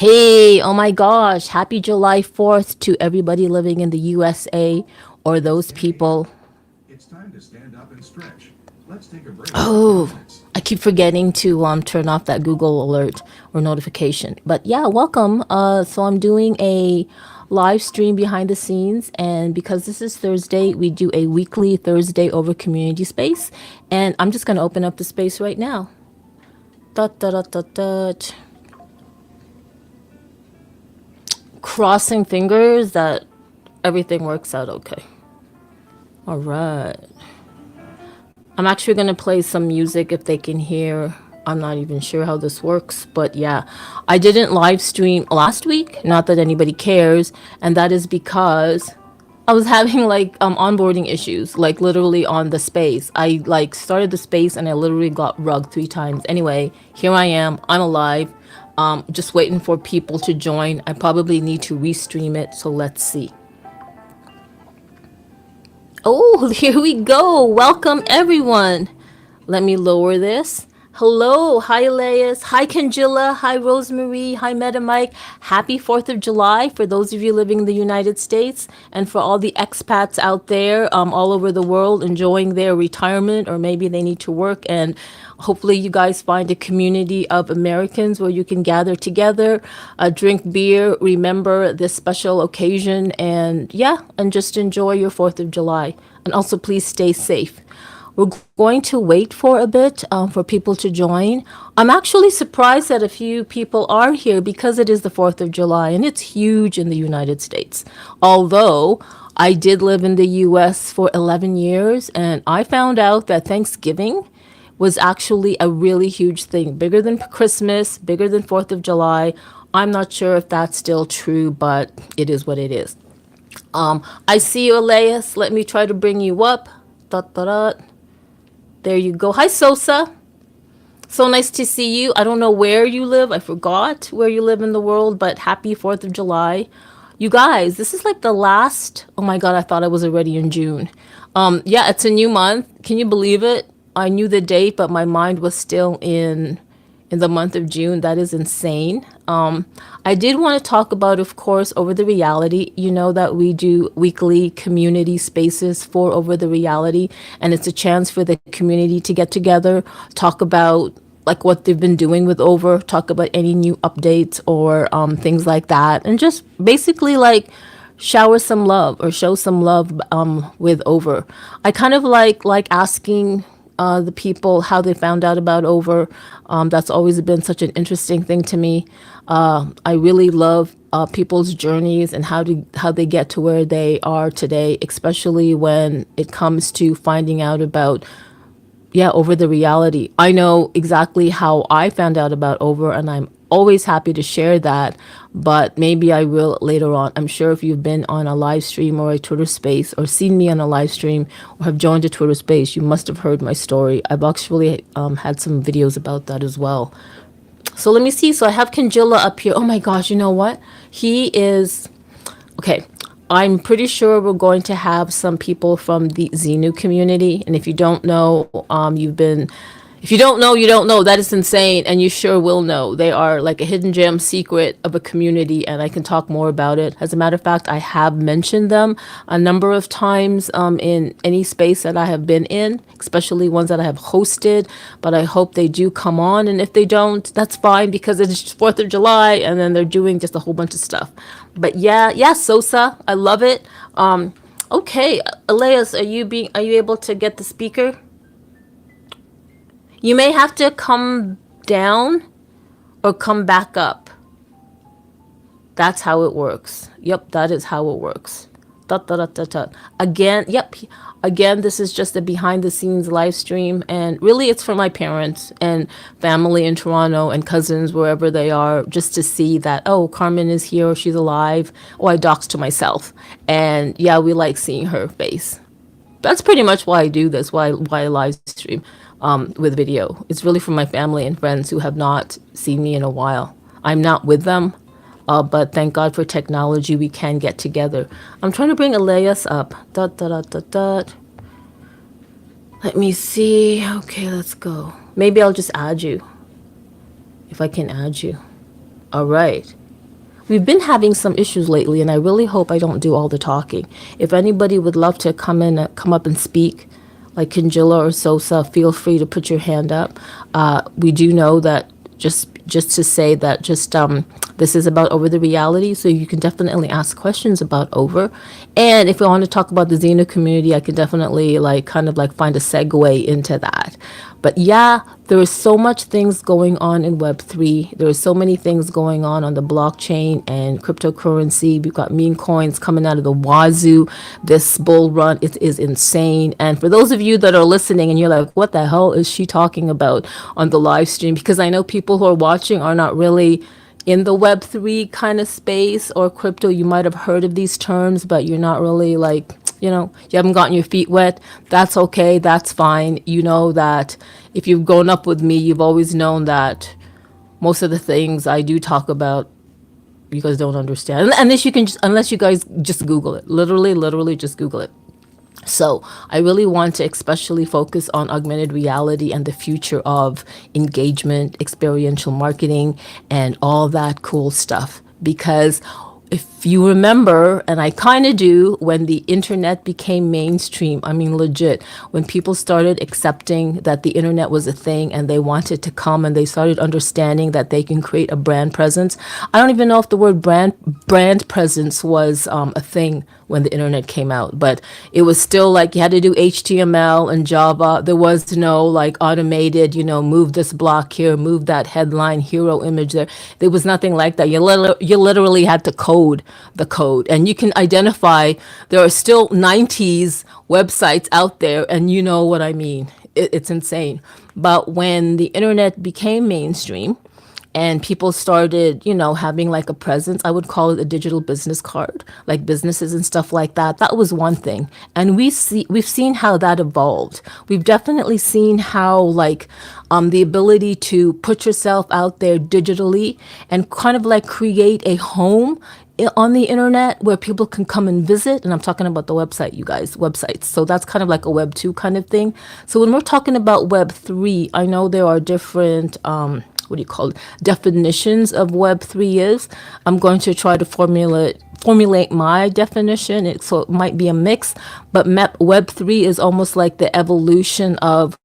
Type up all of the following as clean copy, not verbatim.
Hey, oh my gosh, happy July 4th to everybody living in the USA or those 10 a.m. people. It's time to stand up and stretch. Let's take a break for 10 Oh, minutes. I keep forgetting to turn off that Google alert or notification. But yeah, welcome. So I'm doing a live stream behind the scenes, and because this is Thursday, we do a weekly Thursday over community space, and I'm just gonna open up the space right now. Dot, dot, dot, dot, dot. Crossing fingers that everything works out okay. All right. I'm actually going to play some music if they can hear. I'm not even sure how this works, but yeah. I didn't live stream last week, not that anybody cares, and that is because I was having like onboarding issues, like literally on the space. I like started the space and I literally got rugged 3 times. Anyway, here I am. I'm alive. Just waiting for people to join. I probably need to restream it, so let's see. Oh, here we go. Welcome, everyone. Let me lower this. Hello. Hi, Elias. Hi, Kangilla. Hi, Rosemary. Hi, Metamike. Happy 4th of July for those of you living in the United States and for all the expats out there all over the world enjoying their retirement, or maybe they need to work. And hopefully you guys find a community of Americans where you can gather together, drink beer, remember this special occasion, and yeah, and just enjoy your 4th of July. And also please stay safe. We're going to wait for a bit for people to join. I'm actually surprised that a few people are here because it is the 4th of July and it's huge in the United States. Although I did live in the US for 11 years and I found out that Thanksgiving was actually a really huge thing, bigger than Christmas, bigger than 4th of July. I'm not sure if that's still true, but it is what it is. I see you, Elias. Let me try to bring you up. Dot, dot, dot. There you go. Hi, Sosa. So nice to see you. I don't know where you live. I forgot where you live in the world, but happy 4th of July. You guys, this is like the last. Oh my God, I thought I was already in June. Yeah, it's a new month. Can you believe it? I knew the date, but my mind was still in the month of June. That is insane. I did want to talk about, of course, Over the Reality. You know that we do weekly community spaces for Over the Reality, and it's a chance for the community to get together, talk about like what they've been doing with Over, talk about any new updates or things like that, and just basically like shower some love or show some love with Over. I kind of like asking the people how they found out about Over. That's always been such an interesting thing to me. I really love people's journeys and how they get to where they are today, especially when it comes to finding out about Over the Reality. I know exactly how I found out about Over, and I'm always happy to share that, but maybe I will later on. I'm sure if you've been on a live stream or a Twitter space or seen me on a live stream or have joined a Twitter space, you must have heard my story. I've actually had some videos about that as well. So let me see. So I have Kangilla up here. Oh my gosh, you know what? He is okay. I'm pretty sure we're going to have some people from the Xenu community. And if you don't know, if you don't know, you don't know. That is insane. And you sure will know. They are like a hidden gem secret of a community. And I can talk more about it. As a matter of fact, I have mentioned them a number of times in any space that I have been in, especially ones that I have hosted. But I hope they do come on. And if they don't, that's fine because it's 4th of July and then they're doing just a whole bunch of stuff. But yeah, Sosa, I love it. Okay, Elias, are you able to get the speaker? You may have to come down or come back up. That's how it works. Yep, that is how it works. Dot, dot, dot, dot, dot. Again, yep. Again, this is just a behind the scenes live stream. And really, it's for my parents and family in Toronto and cousins, wherever they are, just to see that, oh, Carmen is here, she's alive. Oh, I doxed to myself. And yeah, we like seeing her face. That's pretty much why I do this, why I live stream with video. It's really for my family and friends who have not seen me in a while. I'm not with them, but thank God for technology, we can get together. I'm trying to bring Elias up. Dot, dot, dot, dot, dot. Let me see. Okay, let's go. Maybe I'll just add you, if I can add you. All right. We've been having some issues lately, and I really hope I don't do all the talking. If anybody would love to come up and speak, like Kingilla or Sosa, feel free to put your hand up. We do know that just to say that this is about over the reality, so you can definitely ask questions about over. And if we want to talk about the Xena community, I can definitely find a segue into that. But yeah, there is so much things going on in Web3. There are so many things going on the blockchain and cryptocurrency. We've got meme coins coming out of the wazoo. This bull run, it is insane. And for those of you that are listening and you're like, what the hell is she talking about on the live stream? Because I know people who are watching are not really in the Web3 kind of space or crypto. You might have heard of these terms, but you're not really you haven't gotten your feet wet. That's okay. That's fine. You know that if you've grown up with me, you've always known that most of the things I do talk about, you guys don't understand. Unless you guys just Google it. Literally just Google it. So I really want to especially focus on augmented reality and the future of engagement, experiential marketing, and all that cool stuff. Because if you remember, and I kind of do, when the internet became mainstream, I mean, legit, when people started accepting that the internet was a thing and they wanted to come and they started understanding that they can create a brand presence. I don't even know if the word brand presence was a thing when the internet came out, but it was still like you had to do HTML and Java. There was no automated, move this block here, move that headline, hero image there. There was nothing like that. You literally had to code the code, and you can identify there are still 90s websites out there, and you know what I mean. It's insane. But when the internet became mainstream, and people started, having a presence, I would call it a digital business card, like businesses and stuff like that. That was one thing. And we've seen how that evolved. We've definitely seen how the ability to put yourself out there digitally and kind of create a home on the internet where people can come and visit. And I'm talking about the website, you guys, websites. So that's kind of like a Web 2 kind of thing. So when we're talking about Web 3, I know there are different definitions of Web3 is. I'm going to try to formulate my definition. So it might be a mix, but Web3 is almost like the evolution of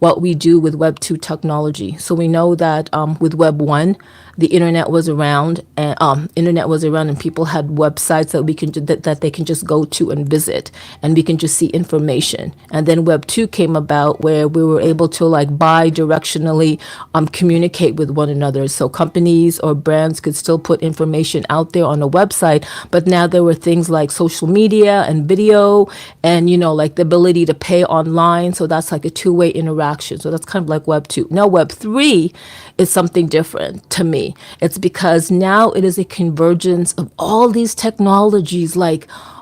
what we do with Web 2 technology. So we know that with Web 1, the internet was around, and people had websites that they can just go to and visit, and we can just see information. And then Web 2 came about, where we were able to bi-directionally communicate with one another. So companies or brands could still put information out there on a website, but now there were things like social media and video, and the ability to pay online. So that's like a two-way interaction. So that's kind of like Web 2. Now Web 3 is something different to me. It's because now it is a convergence of all these technologies,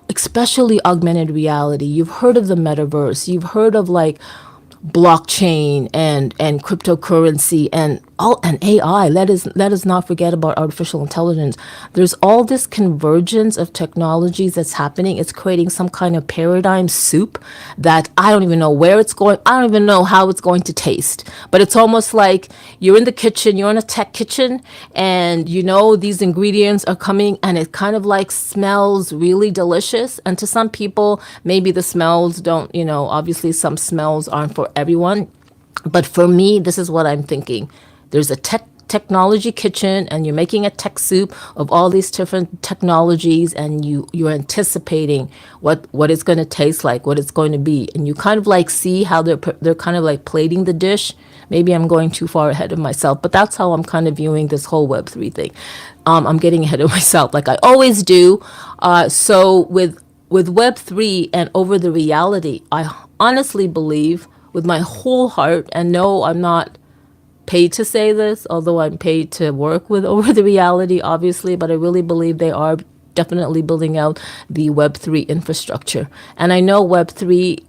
especially augmented reality. You've heard of the metaverse. You've heard of blockchain and cryptocurrency and AI. Let us not forget about artificial intelligence. There's all this convergence of technologies that's happening. It's creating some kind of paradigm soup that I don't even know where it's going. I don't even know how it's going to taste. But it's almost like you're in the kitchen, you're in a tech kitchen, and these ingredients are coming, and it kind of smells really delicious. And to some people, maybe the smells don't, obviously some smells aren't for everyone. But for me, this is what I'm thinking. There's a technology kitchen, and you're making a tech soup of all these different technologies, and you're anticipating what it's going to taste like, what it's going to be, and you kind of see how they're kind of plating the dish. Maybe I'm going too far ahead of myself, but that's how I'm kind of viewing this whole Web3 thing. I'm getting ahead of myself like I always do. So with Web3 and over the reality, I honestly believe with my whole heart, and no, I'm not paid to say this, although I'm paid to work with over the reality, obviously, but I really believe they are definitely building out the Web3 infrastructure. And I know Web3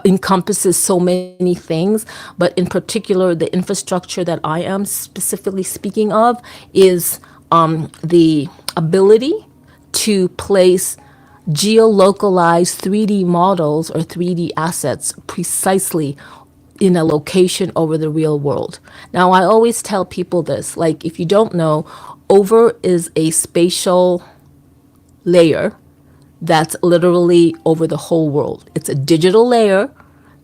encompasses so many things, but in particular, the infrastructure that I am specifically speaking of is the ability to place geolocalized 3D models or 3D assets precisely in a location over the real world. Now, I always tell people this, like, if you don't know, over is a spatial layer that's literally over the whole world. It's a digital layer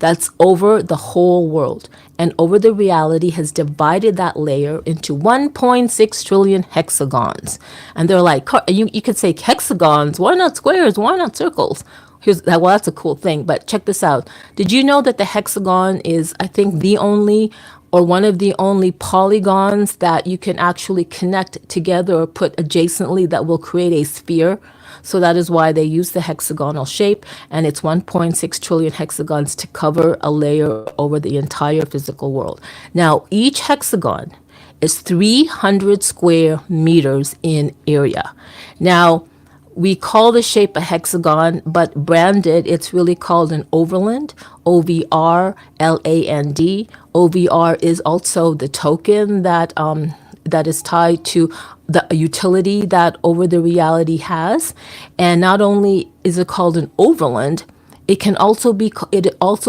that's over the whole world. And over the reality has divided that layer into 1.6 trillion hexagons. And they're like, you could say hexagons, why not squares? Why not circles? Here's that. Well, that's a cool thing. But check this out. Did you know that the hexagon is, I think, the only or one of the only polygons that you can actually connect together or put adjacently that will create a sphere? So that is why they use the hexagonal shape, and it's 1.6 trillion hexagons to cover a layer over the entire physical world. Now, each hexagon is 300 square meters in area. Now, we call the shape a hexagon, but branded, it's really called an overland, OVRLAND. OVR is also the token that is tied to the utility that over the reality has. And not only is it called an overland, it also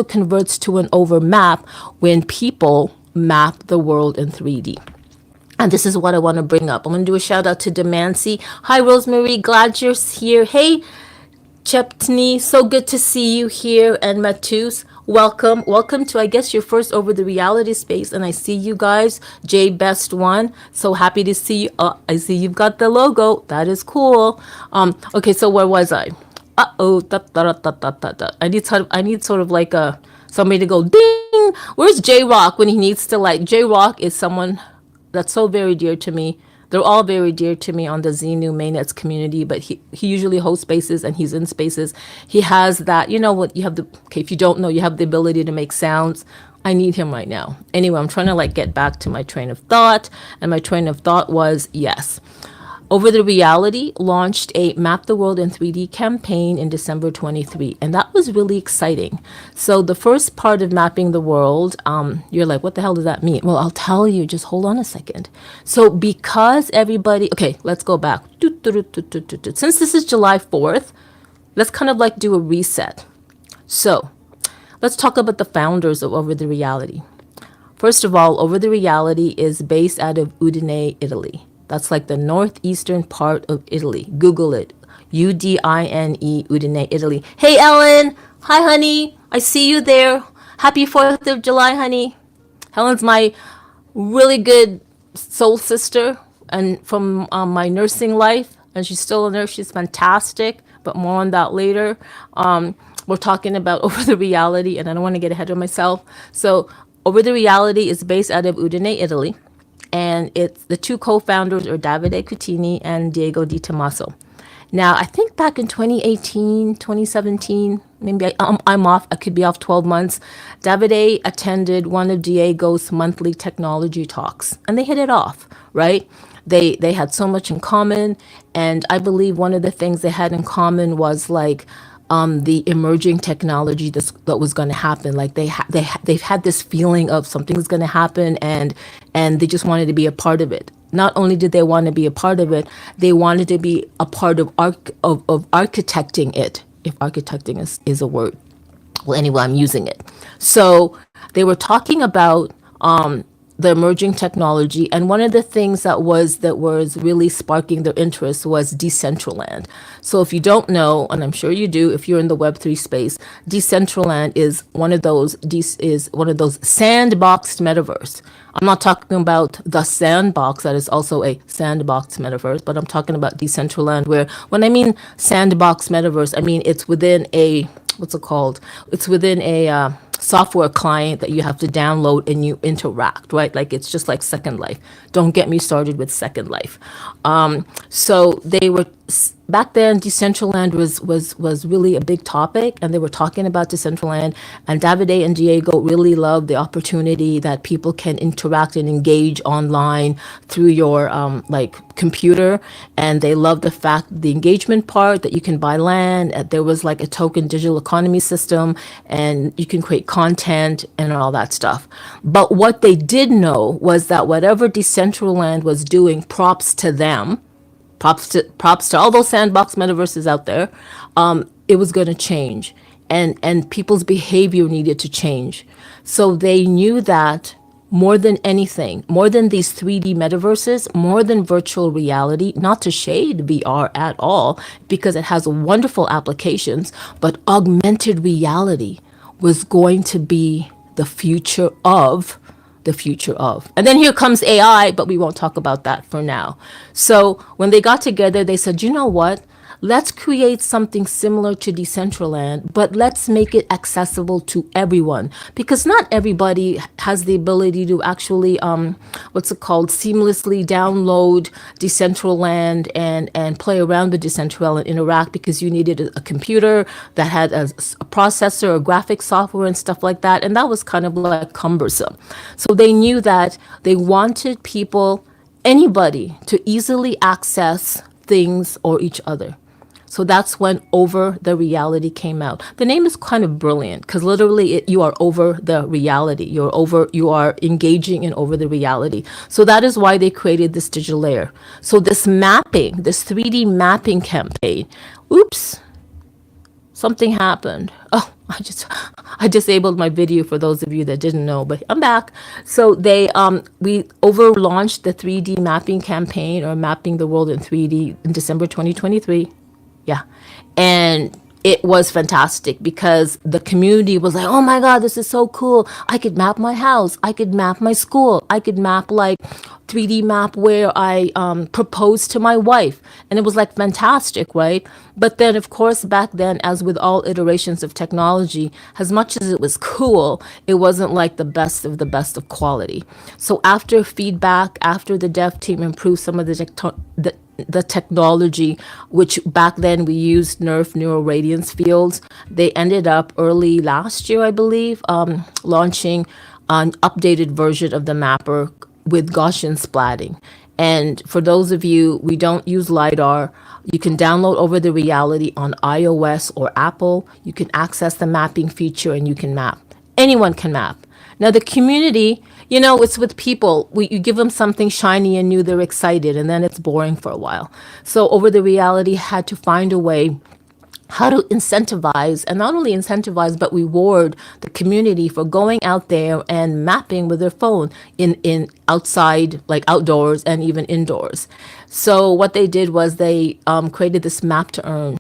converts to an over map when people map the world in 3D. And this is what I want to bring up. I'm going to do a shout out to Demancy. Hi, Rosemary. Glad you're here. Hey, Cheptney. So good to see you here. And Matus, welcome. Welcome to, I guess, your first over the reality space. And I see you guys. J Best One. So happy to see you. I see you've got the logo. That is cool. Okay, so where was I? Uh-oh. I need sort of like somebody to go ding. Where's J-Rock when he needs to, like, J-Rock is someone that's so very dear to me. They're all very dear to me on the Xenu Mainnets community, but he usually hosts spaces and he's in spaces. He has that, you know what, you have the, okay, if you don't know, you have the ability to make sounds. I need him right now. Anyway, I'm trying to like get back to my train of thought, and my train of thought was, yes. Over the Reality launched a Map the World in 3D campaign in December 23, and that was really exciting. So the first part of mapping the world, you're like, what the hell does that mean? Well, I'll tell you, just hold on a second. So because everybody, okay, let's go back. Since this is July 4th, let's kind of like do a reset. So let's talk about the founders of Over the Reality. First of all, Over the Reality is based out of Udine, Italy. That's like the northeastern part of Italy. Google it. Udine, Udine, Italy. Hey, Ellen. Hi, honey. I see you there. Happy 4th of July, honey. Helen's my really good soul sister and from my nursing life. And she's still a nurse. She's fantastic. But more on that later. We're talking about Over the Reality, and I don't want to get ahead of myself. So Over the Reality is based out of Udine, Italy. And it's the two co-founders are Davide Cutini and Diego Di Tommaso. Now, I think back in 2018, 2017, maybe I'm off, I could be off 12 months. Davide attended one of Diego's monthly technology talks, and they hit it off, right? They had so much in common, and I believe one of the things they had in common was like the emerging technology that was going to happen. Like they've had this feeling of something's going to happen, and they just wanted to be a part of it. Not only did they want to be a part of it, they wanted to be a part of architecting it, if architecting is a word. Well, anyway, I'm using it. So they were talking about the emerging technology, and one of the things that was really sparking their interest was Decentraland. So if you don't know, and I'm sure you do if you're in the Web3 space, Decentraland is one of those sandboxed metaverse. I'm not talking about the sandbox that is also a sandbox metaverse, but I'm talking about Decentraland, where when I mean sandbox metaverse, I mean it's within a, what's it called? It's within a software client that you have to download and you interact, right? Like it's just like Second Life. Don't get me started with Second Life. So they were back then. Decentraland was really a big topic, and they were talking about Decentraland. And Davide and Diego really loved the opportunity that people can interact and engage online through your like computer, and they loved the engagement part that you can buy land. There was like a token digital economy system, and you can create content and all that stuff. But what they did know was that whatever Decentraland was doing, props to them, props to all those sandbox metaverses out there, it was going to change. and people's behavior needed to change. So they knew that more than anything, more than these 3D metaverses, more than virtual reality, not to shade VR at all, because it has wonderful applications, but augmented reality was going to be the future of the future of. And then here comes AI, but we won't talk about that for now. So when they got together, they said, you know what? Let's create something similar to Decentraland, but let's make it accessible to everyone, because not everybody has the ability to actually, what's it called, seamlessly download Decentraland and play around with Decentraland and interact, because you needed a computer that had a processor or graphic software and stuff like that. And that was kind of like cumbersome. So they knew that they wanted people, anybody, to easily access things or each other. So that's when Over the Reality came out. The name is kind of brilliant because literally you are over the reality. You are engaging in over the reality. So that is why they created this digital layer. So this mapping, this 3D mapping campaign, oops, something happened. Oh, I disabled my video for those of you that didn't know, but I'm back. So we over launched the 3D mapping campaign, or mapping the world in 3D, in December 2023. Yeah. And it was fantastic because the community was like, oh my God, this is so cool. I could map my house. I could map my school. I could map, like, 3D map where I proposed to my wife. And it was like fantastic, right? But then, of course, back then, as with all iterations of technology, as much as it was cool, it wasn't like the best of quality. So after feedback, after the dev team improved some of the technology, which back then we used NERF neural radiance fields, they ended up early last year, I believe, launching an updated version of the mapper with Gaussian splatting. And for those of you, we don't use LiDAR. You can download Over the Reality on iOS or Apple. You can access the mapping feature and you can map. Anyone can map. Now the community, it's with people. You give them something shiny and new, they're excited, and then it's boring for a while. So Over the Reality had to find a way how to incentivize, and not only incentivize, but reward the community for going out there and mapping with their phone in outside, like outdoors and even indoors. So what they did was they created this Map to Earn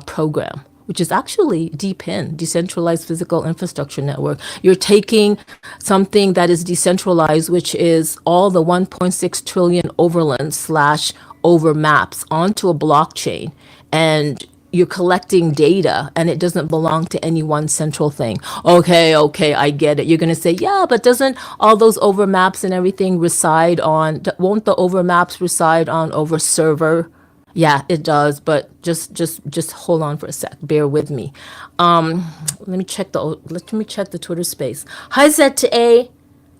program, which is actually DPIN, Decentralized Physical Infrastructure Network. You're taking something that is decentralized, which is all the 1.6 trillion overland/over maps, onto a blockchain, and you're collecting data, and it doesn't belong to any one central thing. Okay, I get it. You're going to say, yeah, but doesn't all those over maps and everything won't the over maps reside on over server? Yeah, it does, but just hold on for a sec. Bear with me. Let me check the Twitter space. Hi Z2A.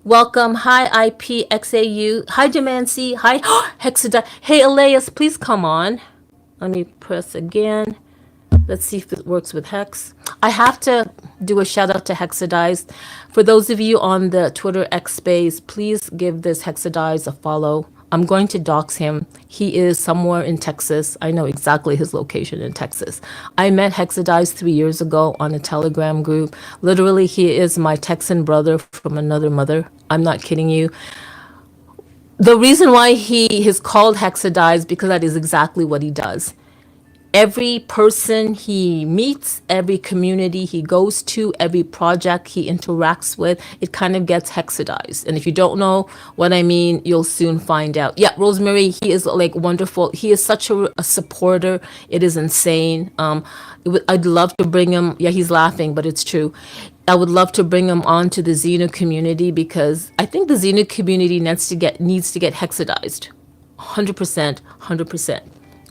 Welcome. Hi IPXAU. Hi Demand C. Hi Hexadine. Hey Elias, please come on. Let me press again. Let's see if it works with Hex. I have to do a shout out to Hexadize. For those of you on the Twitter X space, please give this Hexadize a follow. I'm going to dox him. He is somewhere in Texas. I know exactly his location in Texas. I met Hexadize 3 years ago on a Telegram group. Literally, he is my Texan brother from another mother. I'm not kidding you. The reason why he is called Hexadize, because that is exactly what he does. Every person he meets, every community he goes to, every project he interacts with, it kind of gets hexadized. And if you don't know what I mean, you'll soon find out. Yeah, Rosemary, he is like wonderful. He is such a supporter. It is insane. I'd love to bring him. Yeah, he's laughing, but it's true. I would love to bring him on to the Xenu community, because I think the Xenu community needs to get hexadized. 100%, 100%.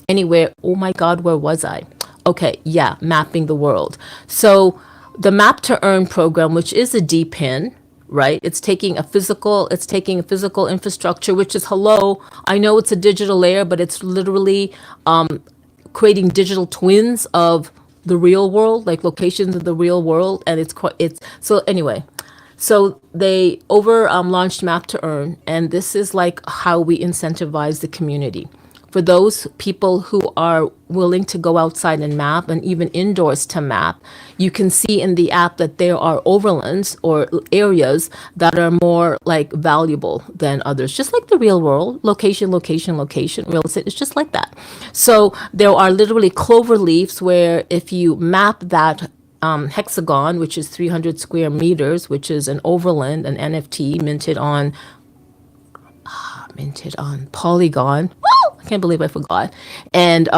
Anywhere, oh my God, where was I? Okay, yeah, mapping the world. So the Map to Earn program, which is a DPIN, right? It's taking a physical infrastructure, which is, hello, I know it's a digital layer, but it's literally creating digital twins of the real world, like locations of the real world. And so anyway, so they launched Map to Earn, and this is like how we incentivize the community. for those people who are willing to go outside and map and even indoors to map, you can see in the app that there are overlands or areas that are more like valuable than others, just like the real world. Location, location, location. Real estate is just like that. So there are literally clover leaves where if you map that hexagon, which is 300 square meters, which is an overland, an NFT minted on Polygon. Woo! I can't believe I forgot. And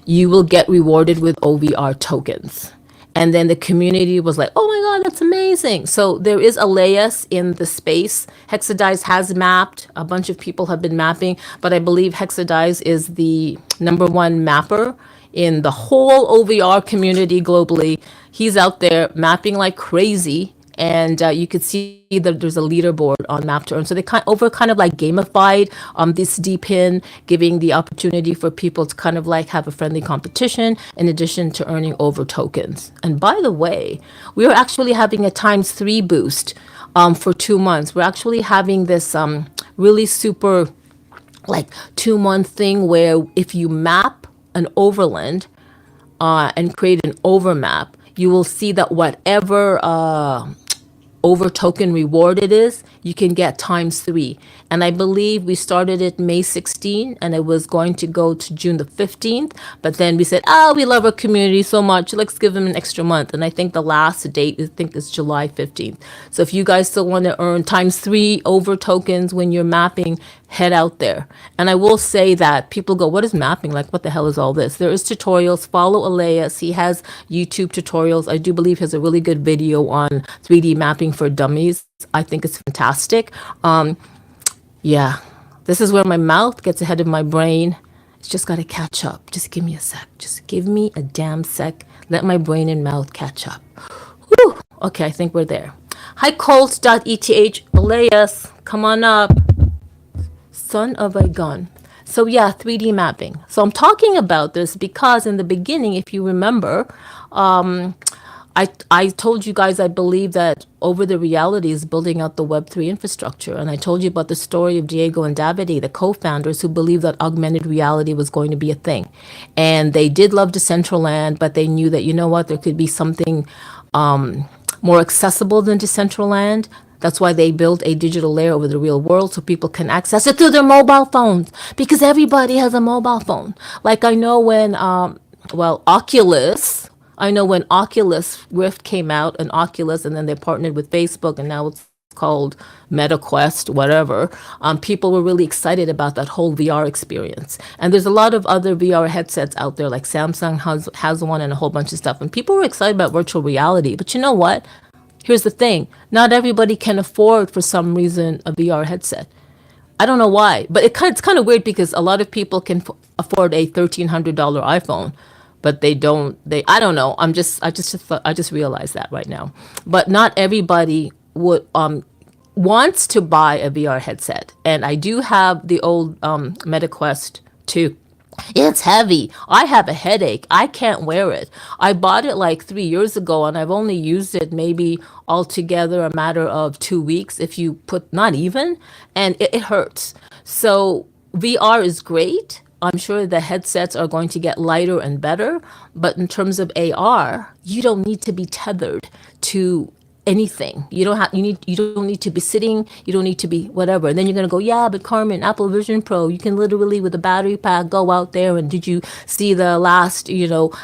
you will get rewarded with OVR tokens. And then the community was like, oh my God, that's amazing. So there is Elias in the space. Hexadize has mapped. A bunch of people have been mapping, but I believe Hexadize is the #1 mapper in the whole OVR community globally. He's out there mapping like crazy. And you could see that there's a leaderboard on Map to Earn. So they kind of like gamified this DPIN, giving the opportunity for people to kind of like have a friendly competition in addition to earning over tokens. And by the way, we are actually having a ×3 boost for 2 months. We're actually having this really super like 2-month thing where if you map an overland and create an overmap, you will see that whatever over token reward it is, you can get ×3. And I believe we started it May 16 and it was going to go to June the 15th. But then we said, we love our community so much. Let's give them an extra month. And I think the last date, I think is July 15th. So if you guys still want to earn ×3 over tokens when you're mapping, head out there. And I will say that people go, what is mapping? Like, what the hell is all this? There is tutorials. Follow Elias. He has YouTube tutorials. I do believe he has a really good video on 3D mapping for dummies. I think it's fantastic. Yeah, this is where my mouth gets ahead of my brain. It's just got to catch up. Just give me a sec. Just give me a damn sec. Let my brain and mouth catch up. Whew. Okay, I think we're there. Hi, Colt.eth. Elias, come on up. Son of a gun. So yeah, 3D mapping. So I'm talking about this because in the beginning, if you remember, I told you guys I believe that over the reality is building out the Web3 infrastructure. And I told you about the story of Diego and Davide, the co-founders who believed that augmented reality was going to be a thing. And they did love Decentraland, but they knew that, you know what, there could be something more accessible than Decentraland. That's why they built a digital layer over the real world so people can access it through their mobile phones, because everybody has a mobile phone. Like I know when, Oculus Rift came out, and Oculus, and then they partnered with Facebook, and now it's called MetaQuest, whatever. People were really excited about that whole VR experience. And there's a lot of other VR headsets out there, like Samsung has one and a whole bunch of stuff. And people were excited about virtual reality. But you know what? Here's the thing. Not everybody can afford, for some reason, a VR headset. I don't know why, but it's kind of weird because a lot of people can afford a $1,300 iPhone, but they don't. I don't know. I just realized that right now. But not everybody would wants to buy a VR headset, and I do have the old MetaQuest 2. It's heavy. I have a headache. I can't wear it. I bought it like 3 years ago and I've only used it maybe altogether a matter of 2 weeks, if you put, not even, and it hurts. So VR is great. I'm sure the headsets are going to get lighter and better, but in terms of AR, you don't need to be tethered to anything. You don't need to be sitting, you don't need to be whatever. And then you're going to go, yeah, but Carmen, Apple Vision Pro, you can literally with a battery pack go out there. And did you see the last,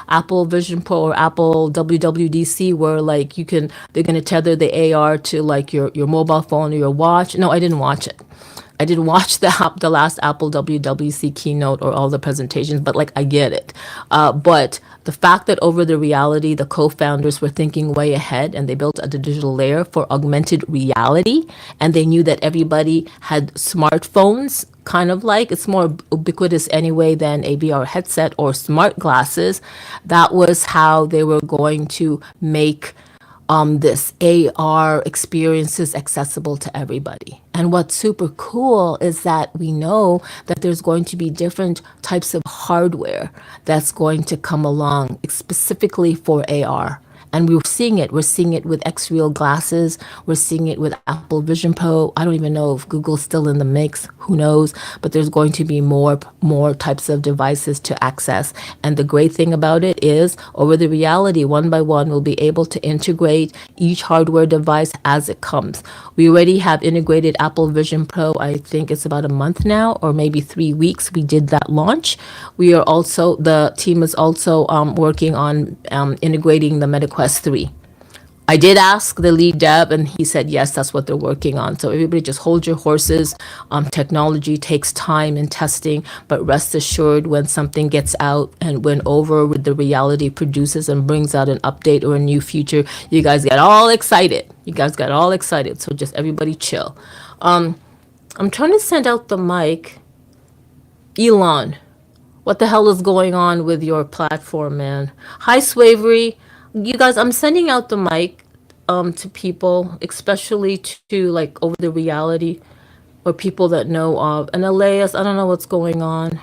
Apple Vision Pro or Apple WWDC where like they're going to tether the AR to like your mobile phone or your watch? No, I didn't watch it. I didn't watch the last Apple WWDC keynote or all the presentations, but like I get it. But the fact that over the reality, the co-founders were thinking way ahead and they built a digital layer for augmented reality, and they knew that everybody had smartphones, kind of like it's more ubiquitous anyway than a VR headset or smart glasses. That was how they were going to make this AR experiences accessible to everybody. And what's super cool is that we know that there's going to be different types of hardware that's going to come along specifically for AR. And we're seeing it. We're seeing it with X-Real glasses. We're seeing it with Apple Vision Pro. I don't even know if Google's still in the mix. Who knows? But there's going to be more types of devices to access. And the great thing about it is, over the reality, one by one, we'll be able to integrate each hardware device as it comes. We already have integrated Apple Vision Pro. I think it's about a month now, or maybe 3 weeks. We did that launch. The team is also working on integrating the MetaQuest 3. I did ask the lead dev, and he said yes, that's what they're working on. So everybody just hold your horses. Technology takes time and testing, but rest assured, when something gets out and when over with the reality produces and brings out an update or a new feature, you guys get all excited. So just everybody chill. I'm trying to send out the mic. Elon, what the hell is going on with your platform, man? Hi, Swavery. You guys, I'm sending out the mic to people, especially to like over the reality or people that know of. And Elias, I don't know what's going on.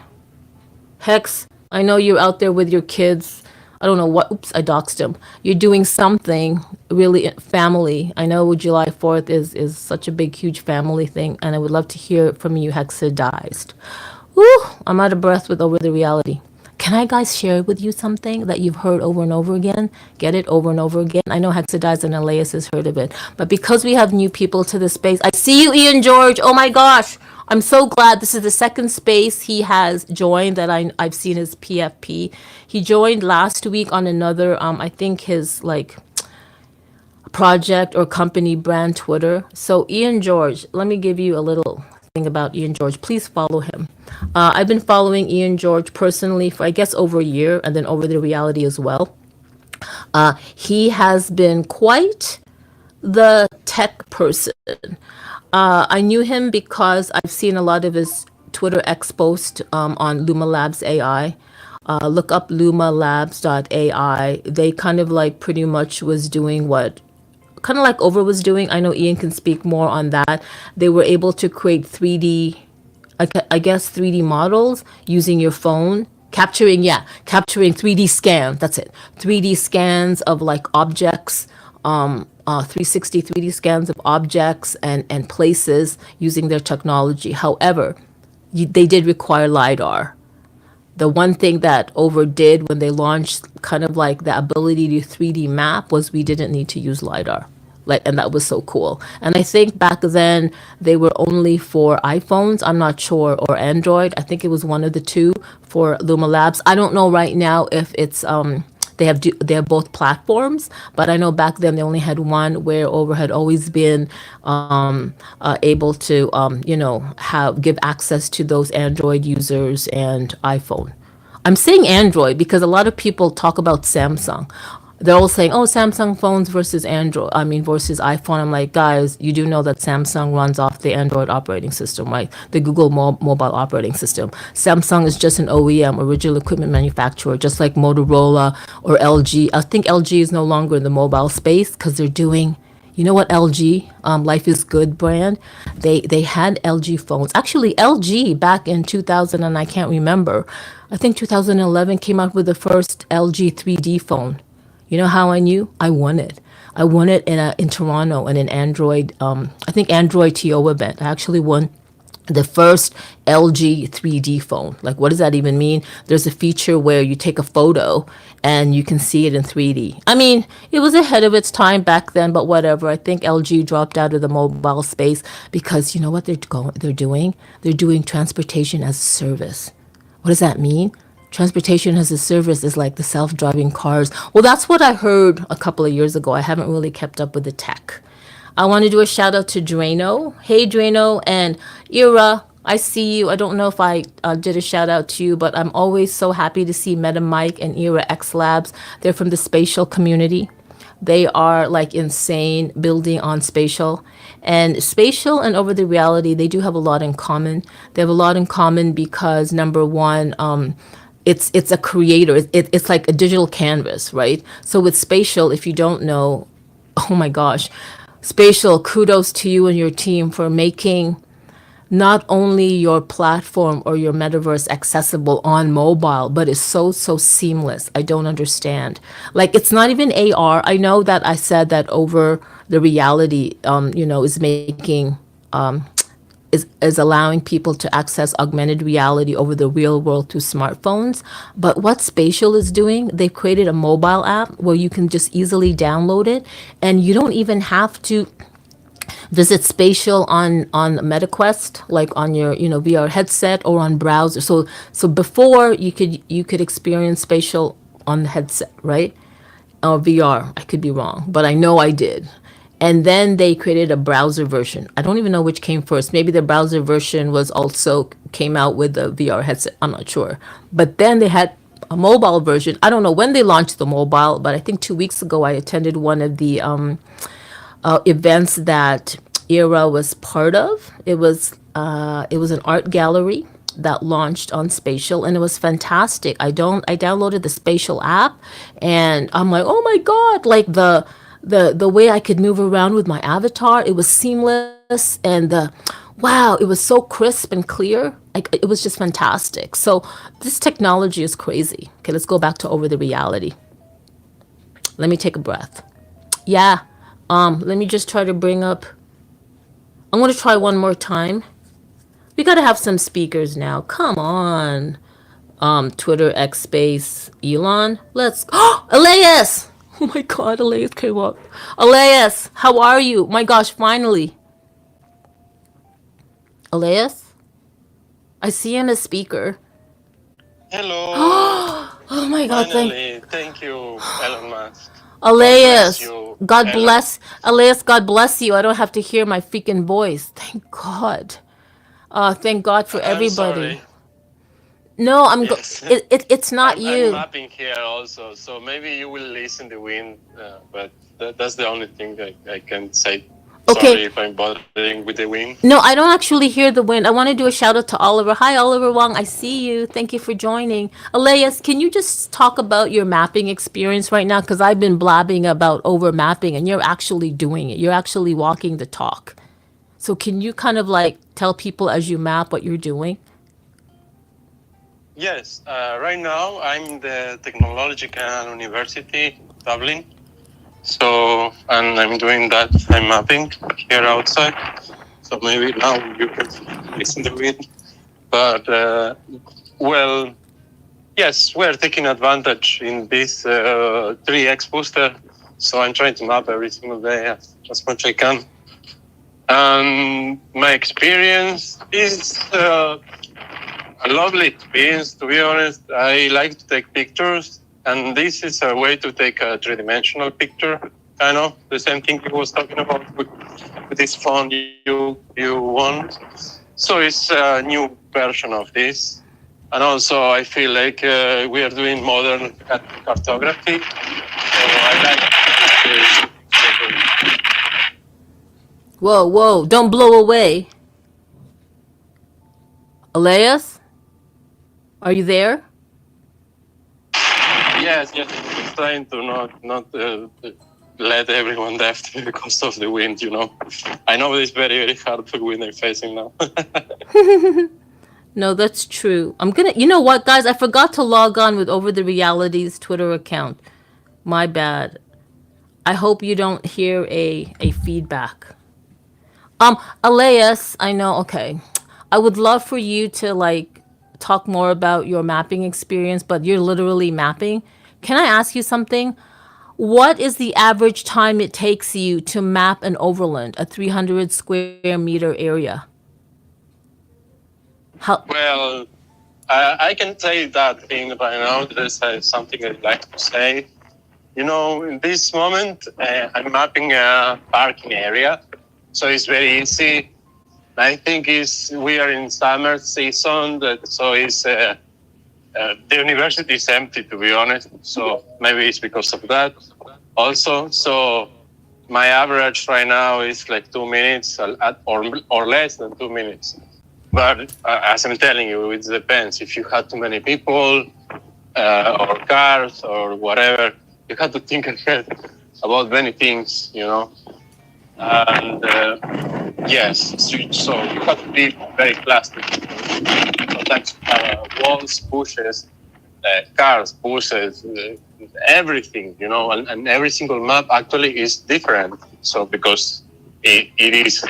Hex, I know you're out there with your kids. I don't know what, oops, I doxed him. You're doing something really family. I know July 4th is such a big, huge family thing, and I would love to hear from you, Hexadized. Woo, I'm out of breath with over the reality. Can I guys share with you something that you've heard over and over again? Get it over and over again? I know Hexadized and Elias has heard of it. But because we have new people to the space, I see you, Ian George. Oh my gosh. I'm so glad. This is the second space he has joined that I've seen his PFP. He joined last week on another, I think his like project or company brand Twitter. So Ian George, let me give you a little thing about Ian George. Please follow him. I've been following Ian George personally for I guess over a year, and then over the reality as well. He has been quite the tech person. I knew him because I've seen a lot of his Twitter X post on Luma Labs AI. Look up lumalabs.ai. They kind of like pretty much was doing what kind of like Over was doing. I know Ian can speak more on that. They were able to create 3D, I guess 3D models using your phone, capturing 3D scans. That's it. 3D scans of like objects, 360 3D scans of objects and places using their technology. However, they did require LiDAR. The one thing that Over did when they launched kind of like the ability to 3D map was we didn't need to use LiDAR. And that was so cool. And I think back then they were only for iPhones, I'm not sure, or Android. I think it was one of the two for Luma Labs. I don't know right now if it's they have both platforms, but I know back then they only had one where Over had always been able to give access to those Android users and iPhone. I'm saying Android because a lot of people talk about Samsung. They're all saying, oh, Samsung phones versus versus iPhone. I'm like, guys, you do know that Samsung runs off the Android operating system, right? The Google mobile operating system. Samsung is just an OEM, original equipment manufacturer, just like Motorola or LG. I think LG is no longer in the mobile space because they're doing, you know what, LG, Life is Good brand, they had LG phones. Actually, LG back in 2000, and I can't remember, I think 2011 came out with the first LG 3D phone. You know how I knew? I won it. I won it in Toronto in an Android, I think Android TO event. I actually won the first LG 3D phone. Like, what does that even mean? There's a feature where you take a photo and you can see it in 3D. I mean, it was ahead of its time back then, but whatever. I think LG dropped out of the mobile space because you know what they're doing? They're doing transportation as a service. What does that mean? Transportation as a service is like the self-driving cars. Well, that's what I heard a couple of years ago. I haven't really kept up with the tech. I want to do a shout out to Drano. Hey, Drano and Ira. I see you. I don't know if I did a shout out to you, but I'm always so happy to see Meta Mike and Ira X Labs. They're from the spatial community. They are like insane building on spatial. And spatial and over the reality, they do have a lot in common. They have a lot in common because number one, it's a creator. It's like a digital canvas, right? So with spatial, if you don't know, oh my gosh, spatial, kudos to you and your team for making not only your platform or your metaverse accessible on mobile, but it's so seamless. I don't understand. Like it's not even AR. I know that I said that over the reality, is making is allowing people to access augmented reality over the real world through smartphones. But what Spatial is doing, they've created a mobile app where you can just easily download it, and you don't even have to visit Spatial on MetaQuest, like on your VR headset or on browser. So before you could experience Spatial on the headset, right? Or VR. I could be wrong, but I know I did. And then they created a browser version. I don't even know which came first. Maybe the browser version was also came out with the VR headset. I'm not sure. But then they had a mobile version. I don't know when they launched the mobile, but I think 2 weeks ago I attended one of the events that Era was part of. It was an art gallery that launched on Spatial, and it was fantastic. I downloaded the Spatial app, and I'm like, oh my god! Like the way I could move around with my avatar, it was seamless, and wow, it was so crisp and clear. Like it was just fantastic. So this technology is crazy. Okay, let's go back to over the reality. Let me take a breath. Yeah. Let me just try to bring up. I'm going to try one more time. We got to have some speakers now. Come on. Twitter X space Elon. Let's. Oh, Elias! Oh my god, Elias came up. Elias, how are you? My gosh, finally. Elias? I see him as speaker. Hello. Oh my god, thank. Finally, thank you, Elon Musk. God bless Elias, you, God Elon. bless. Elias, God bless you. I don't have to hear my freaking voice. Thank God. Thank God for I'm everybody. sorry. No, Yes, it's not I'm you. mapping here also, so maybe you will listen the wind, but that's the only thing I can say. Okay. Sorry if I'm bothering with the wind. No, I don't actually hear the wind. I want to do a shout out to Oliver. Hi, Oliver Wong. I see you. Thank you for joining. Elias, can you just talk about your mapping experience right now? Because I've been blabbing about over mapping, and you're actually doing it. You're actually walking the talk. So can you kind of like tell people as you map what you're doing? Yes, right now I'm in the Technological University, Dublin. So, and I'm doing that. I'm mapping here outside. So maybe now you can listen to it. But well, yes, we're taking advantage in this 3x booster. So I'm trying to map every single day as much I can. And my experience is a lovely experience, to be honest. I like to take pictures, and this is a way to take a three-dimensional picture, kind of the same thing we was talking about with this phone you want. So it's a new version of this. And also, I feel like we are doing modern cartography. So I like Whoa, whoa. Don't blow away. Elias, are you there? Yes, yes. I'm just trying to not let everyone left because of the wind. I know it's very hard the wind I'm facing now. No, that's true. You know what, guys? I forgot to log on with Over the Realities Twitter account. My bad. I hope you don't hear a feedback. Elias, I know, okay. I would love for you to like talk more about your mapping experience, but you're literally mapping. Can I ask you something? What is the average time it takes you to map an overland, a 300 square meter area? How? Well, I can say that thing right now. There's something I'd like to say. In this moment, I'm mapping a parking area, so it's very easy. I think we are in summer season, so the university is empty, to be honest. So maybe it's because of that also. So my average right now is like 2 minutes or less than 2 minutes. But as I'm telling you, it depends. If you have too many people or cars or whatever, you have to think ahead about many things, And Yes, so you have to be very plastic. Sometimes walls, bushes, cars, bushes, everything, and every single map actually is different. So because it is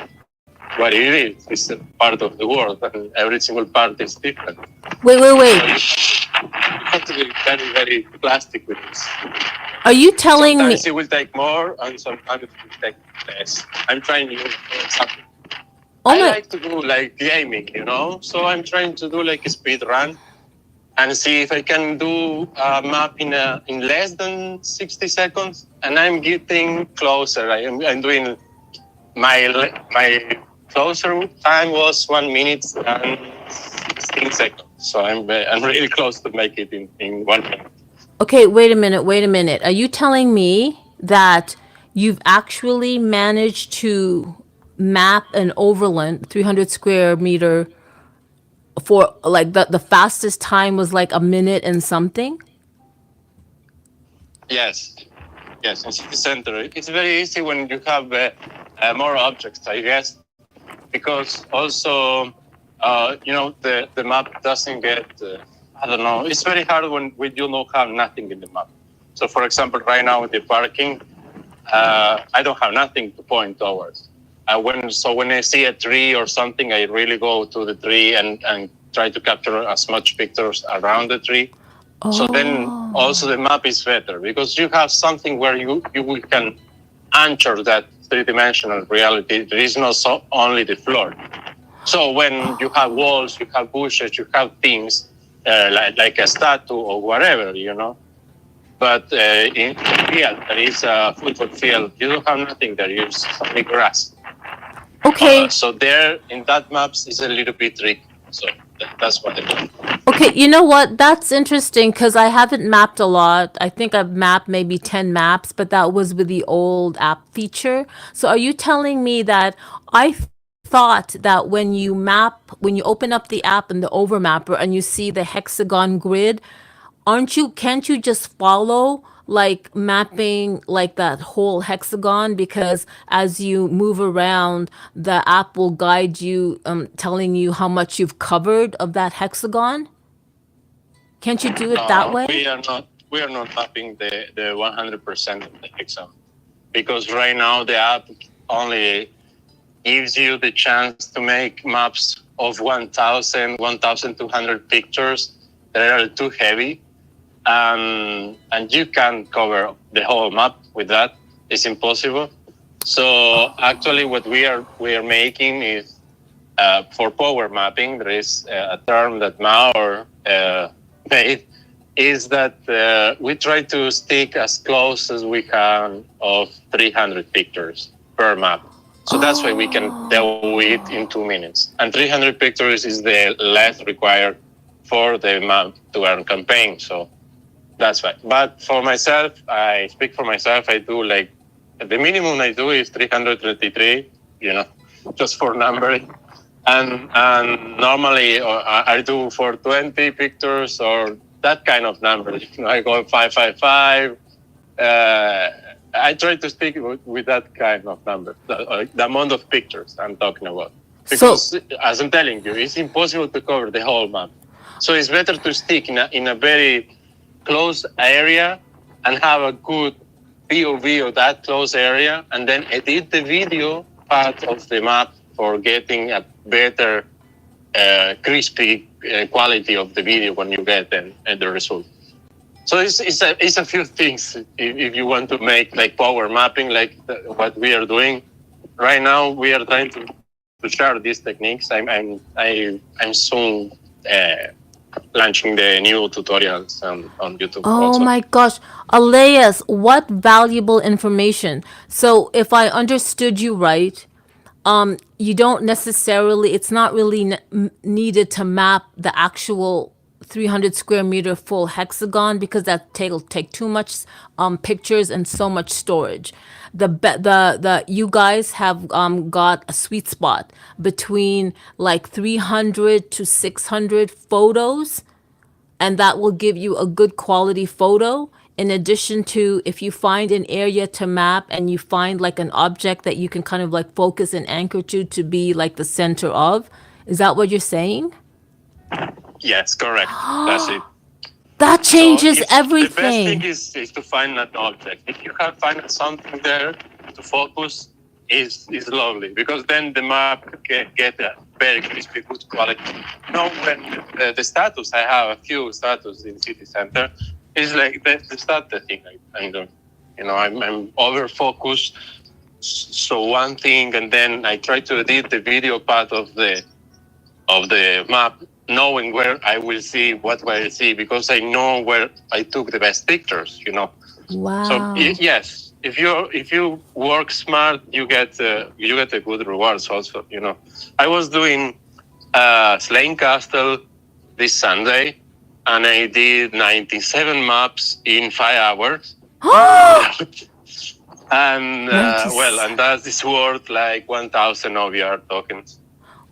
what it is, it's a part of the world, and every single part is different. Wait, wait, So wait. you have to be very, very plastic with this. Are you telling me? Sometimes it will take more, and sometimes it will take less. I'm trying to something. Oh I my. like to do like gaming, so I'm trying to do like a speed run and see if I can do a map in less than 60 seconds. And I'm getting closer. I'm doing my closer time was 1 minute and 16 seconds. So I'm really close to make it in 1 minute. Okay, wait a minute, wait a minute. Are you telling me that you've actually managed to map an overland 300 square meter for like the fastest time was like a minute and something? Yes, yes, in city center. It's very easy when you have more objects, I guess, because also, the map doesn't get, I don't know, it's very hard when we do not have nothing in the map. So, for example, right now with the parking, I don't have nothing to point towards. When I see a tree or something, I really go to the tree and try to capture as much pictures around the tree. So then also the map is better because you have something where you can anchor that three-dimensional reality. There is not only the floor. So when you have walls, you have bushes, you have things like a statue or whatever. But in field, there is a football field. You don't have nothing there. You just only grass. Okay. So there in that maps is a little bit tricky. So that's what I do. Okay, you know what? That's interesting because I haven't mapped a lot. I think I've mapped maybe 10 maps, but that was with the old app feature. So are you telling me that thought that when you open up the app in the overmapper and you see the hexagon grid, can't you just follow like mapping like that whole hexagon, because as you move around the app will guide you, telling you how much you've covered of that hexagon? Can't you do it that No, way? we are not mapping the 100% of the exam because right now the app only gives you the chance to make maps of 1,000, 1,200 pictures that are too heavy. And you can't cover the whole map with that. It's impossible. So actually what we are making is for power mapping, there is a term that Mauer made, is that we try to stick as close as we can of 300 pictures per map. So that's why we can do it in 2 minutes. And 300 pictures is the less required for the map to earn campaign. So that's right. But for myself, I speak for myself, I do like, the minimum I do is 333, just for numbering. And normally I do for 20 pictures or that kind of number. I go 555. I try to stick with that kind of number, the amount of pictures I'm talking about. Because as I'm telling you, it's impossible to cover the whole map. So it's better to stick in a very close area and have a good POV of that close area, and then edit the video part of the map for getting a better crispy quality of the video when you get the result. So it's a few things if you want to make like power mapping, like what we are doing right now. We are trying to share these techniques. I'm soon launching the new tutorials on YouTube. Oh also. my gosh. Aleas, what valuable information. So if I understood you right, you don't necessarily, it's not really needed to map the actual 300 square meter full hexagon, because will take too much pictures and so much storage. The you guys have got a sweet spot between like 300 to 600 photos, and that will give you a good quality photo in addition to if you find an area to map and you find like an object that you can kind of like focus and anchor to be like the center of. Is that what you're saying? Yes, correct. That's it. That So changes if the best thing everything. is to find an object. If you have find something there to focus, is lovely because then the map can get a very crispy, good quality. You know, when the status, I have a few status in city center, is like that's not the thing I'm doing. You know, I'm over focused. So one thing, and then I try to edit the video part of the map, knowing where I will see what will I see because I know where I took the best pictures. You know. So Wow. yes, if you work smart, you get a good rewards also. You know, I was doing Slane Castle this Sunday, and I did 97 maps in 5 hours. And and that is worth like 1,000 OVR tokens.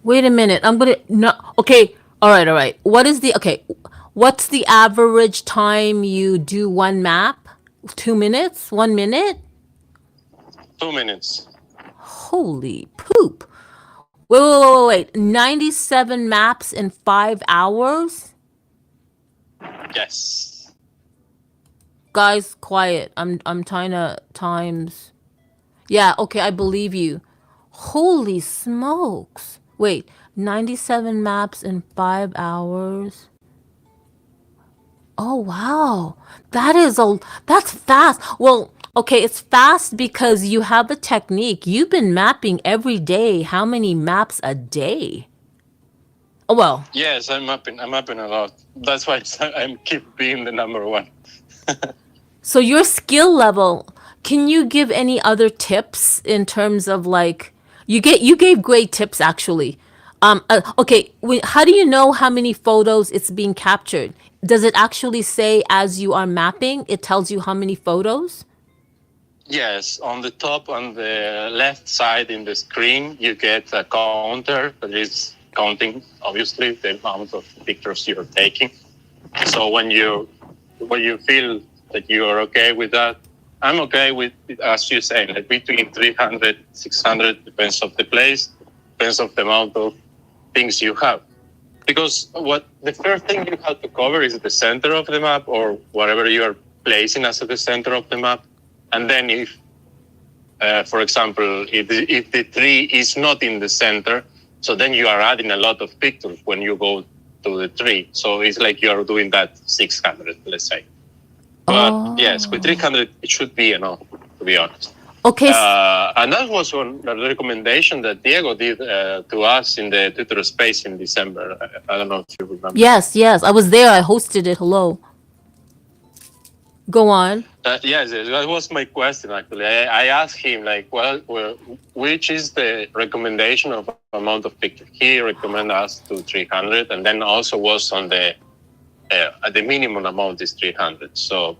Wait a minute. I'm gonna no. Okay. All right. All right. What's the average time you do one map? 2 minutes? 1 minute? 2 minutes. Holy poop! Wait. 97 maps in 5 hours. Yes. Guys, quiet. I'm trying to times. Yeah. Okay. I believe you. Holy smokes! Wait. 97 maps in 5 hours. Oh wow. That's fast. Well, okay, it's fast because you have a technique. You've been mapping every day. How many maps a day? Oh well. Yes, I'm mapping a lot. That's why I'm keep being the number one. So your skill level, can you give any other tips in terms of like you gave great tips actually. Okay, how do you know how many photos it's being captured? Does it actually say as you are mapping, it tells you how many photos? Yes, on the top, on the left side in the screen, you get a counter that is counting, obviously, the amount of pictures you're taking. So when you feel that you are okay with that, I'm okay with, as you say, like between 300, 600, depends of the place, depends of the amount of things you have. Because the first thing you have to cover is the center of the map or whatever you are placing as the center of the map. And then if, for example, if the tree is not in the center, so then you are adding a lot of pictures when you go to the tree. So it's like you are doing that 600, let's say. But yes, with 300, it should be enough, to be honest. Okay. And that was one recommendation that Diego did to us in the Twitter space in December. I don't know if you remember. Yes. I was there. I hosted it. Hello. Go on. Yes, that was my question, actually. I asked him, like, well, which is the recommendation of amount of pictures? He recommended us to 300, and then also was on the minimum amount is 300. So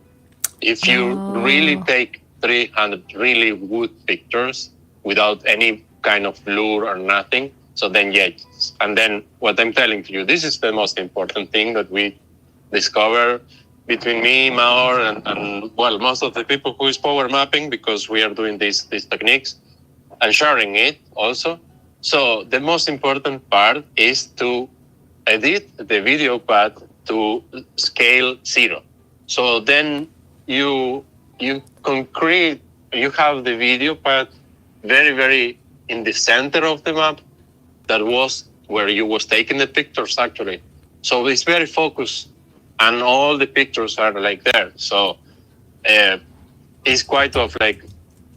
if you really take 300 really good pictures without any kind of lure or nothing, so then yes. And then what I'm telling to you, this is the most important thing that we discover between me, Maor, and most of the people who is power mapping, because we are doing these techniques and sharing it also. So the most important part is to edit the video path to scale 0. So then you have the video path very, very in the center of the map. That was where you was taking the pictures actually. So it's very focused. And all the pictures are like there. So it's quite of like,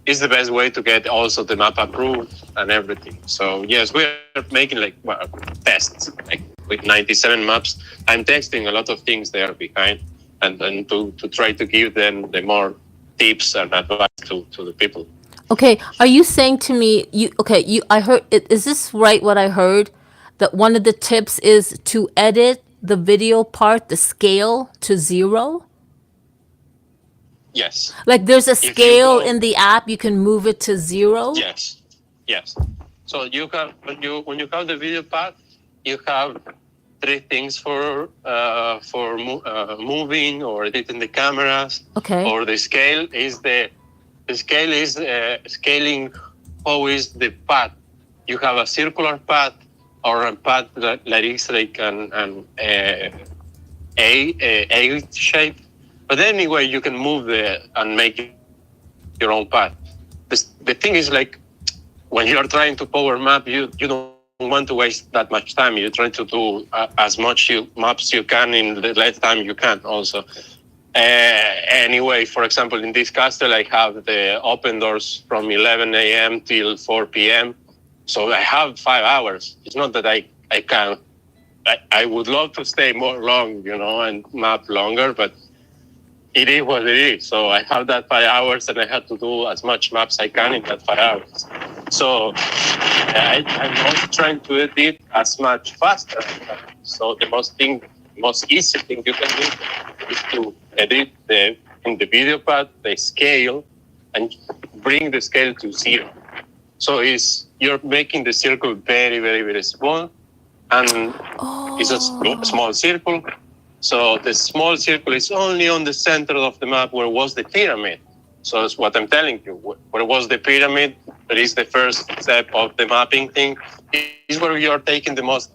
it's the best way to get also the map approved and everything. So yes, we are making like tests, like with 97 maps. I'm testing a lot of things there behind and to try to give them the more tips and advice to the people. Okay, are you saying to me, I heard, is this right what I heard? That one of the tips is to edit the video part, the scale to 0? Yes. Like there's a scale in the app, you can move it to 0? Yes. So you have when you have the video path, you have three things for moving or editing the cameras. Okay. Or the scale is scaling how is the path. You have a circular path or a path that is like an A shape. But anyway, you can move and make your own path. The thing is like when you're trying to power map, you don't want to waste that much time. You're trying to do as much maps you can in the less time you can also. Anyway, for example, in this castle, I have the open doors from 11 a.m. till 4 p.m. So I have 5 hours. It's not that I can. I would love to stay more long, and map longer, but it is what it is. So I have that 5 hours and I have to do as much maps I can in that 5 hours. So I'm also trying to edit as much faster. So the most easy thing you can do is to edit in the video path, the scale, and bring the scale to 0. So you're making the circle very, very, very small, and it's a small circle. So the small circle is only on the center of the map where was the pyramid. So that's what I'm telling you. Where was the pyramid? That is the first step of the mapping thing. Is where you're taking the most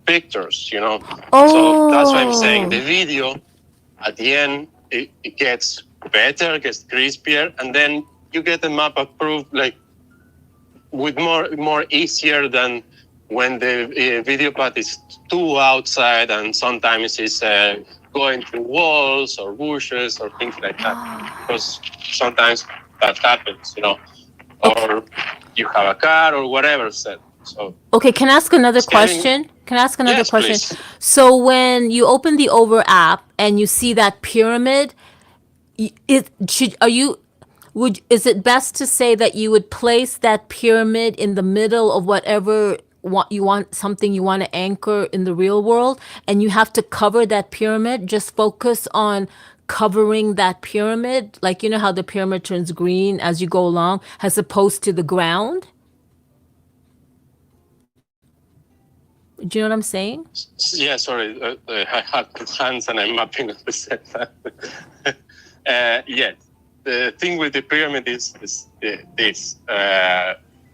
pictures, So that's why I'm saying the video at the end, it gets better, gets crispier, and then you get the map approved like with more easier than when the video path is too outside and sometimes it's going through walls or bushes or things like that. Because sometimes that happens, or you have a car or whatever set. So okay, can I ask another question? Yes, please. So when you open the Over app and you see that pyramid, is it best to say that you would place that pyramid in the middle of whatever you want to anchor in the real world, and you have to cover that pyramid? Just focus on covering that pyramid, like how the pyramid turns green as you go along, as opposed to the ground. Do you know what I'm saying? Yeah, sorry. I have two hands and I'm mapping at the same time. Yes. The thing with the pyramid is this.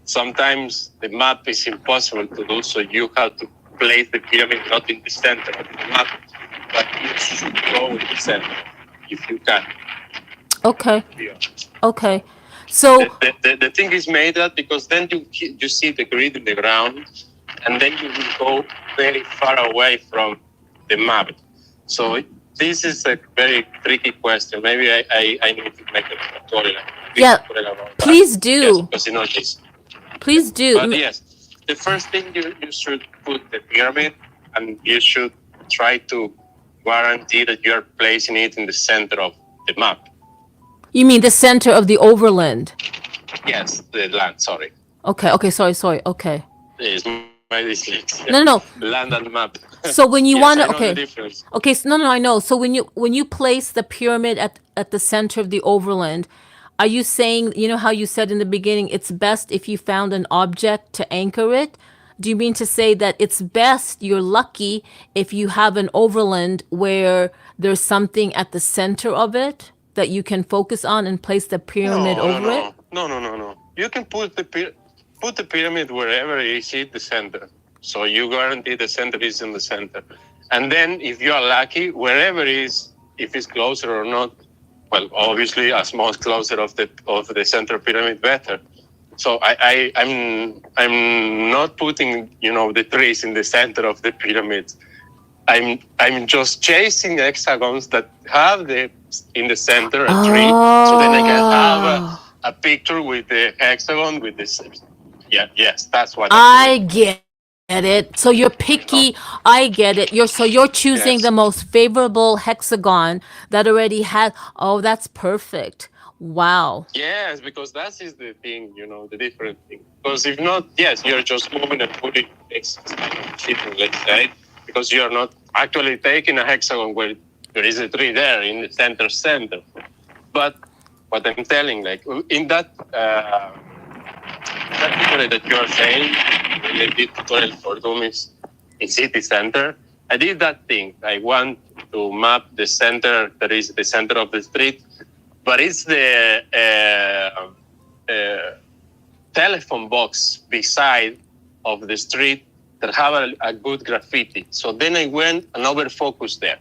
Sometimes the map is impossible to do, so you have to place the pyramid not in the center of the map, but it should go in the center if you can. Okay. Okay. So the thing is made that because then you see the grid in the ground, and then you will go very far away from the map. So this is a very tricky question. Maybe I need to make a tutorial. Yeah, please do. Yes, because this. Please do. But yes, the first thing you should put the pyramid, and you should try to guarantee that you're placing it in the center of the map. You mean the center of the overland? Yes, the land, sorry. Okay, sorry, okay. It's my dyslexia. No. Land and map. So when you Yes, want to, I know the difference. okay, so no, I know. So when you place the pyramid at the center of the overland, are you saying, how you said in the beginning, it's best if you found an object to anchor it? Do you mean to say that it's best, you're lucky, if you have an overland where there's something at the center of it that you can focus on and place the pyramid over it? No. You can put the pyramid wherever you see the center. So you guarantee the center is in the center. And then if you are lucky, wherever it is, if it's closer or not, well, obviously as most closer of the center pyramid, better. So I'm not putting, the trees in the center of the pyramid. I'm just chasing hexagons that have in the center a tree, so then I can have a picture with the hexagon with this. Yeah, yes, that's what I get it. So you're picky. I get it. You're choosing the most favorable hexagon that already had. Oh, that's perfect. Wow. Yes, because that is the thing, the different thing. Because if not, yes, you're just moving and putting things, let's say, because you're not actually taking a hexagon where there is a tree there in the center. But what I'm telling, like in that tutorial that you're saying, the tutorial for dummies in city center, I did that thing. I want to map the center, that is the center of the street, but it's the telephone box beside of the street that have a good graffiti. So then I went and over focused there.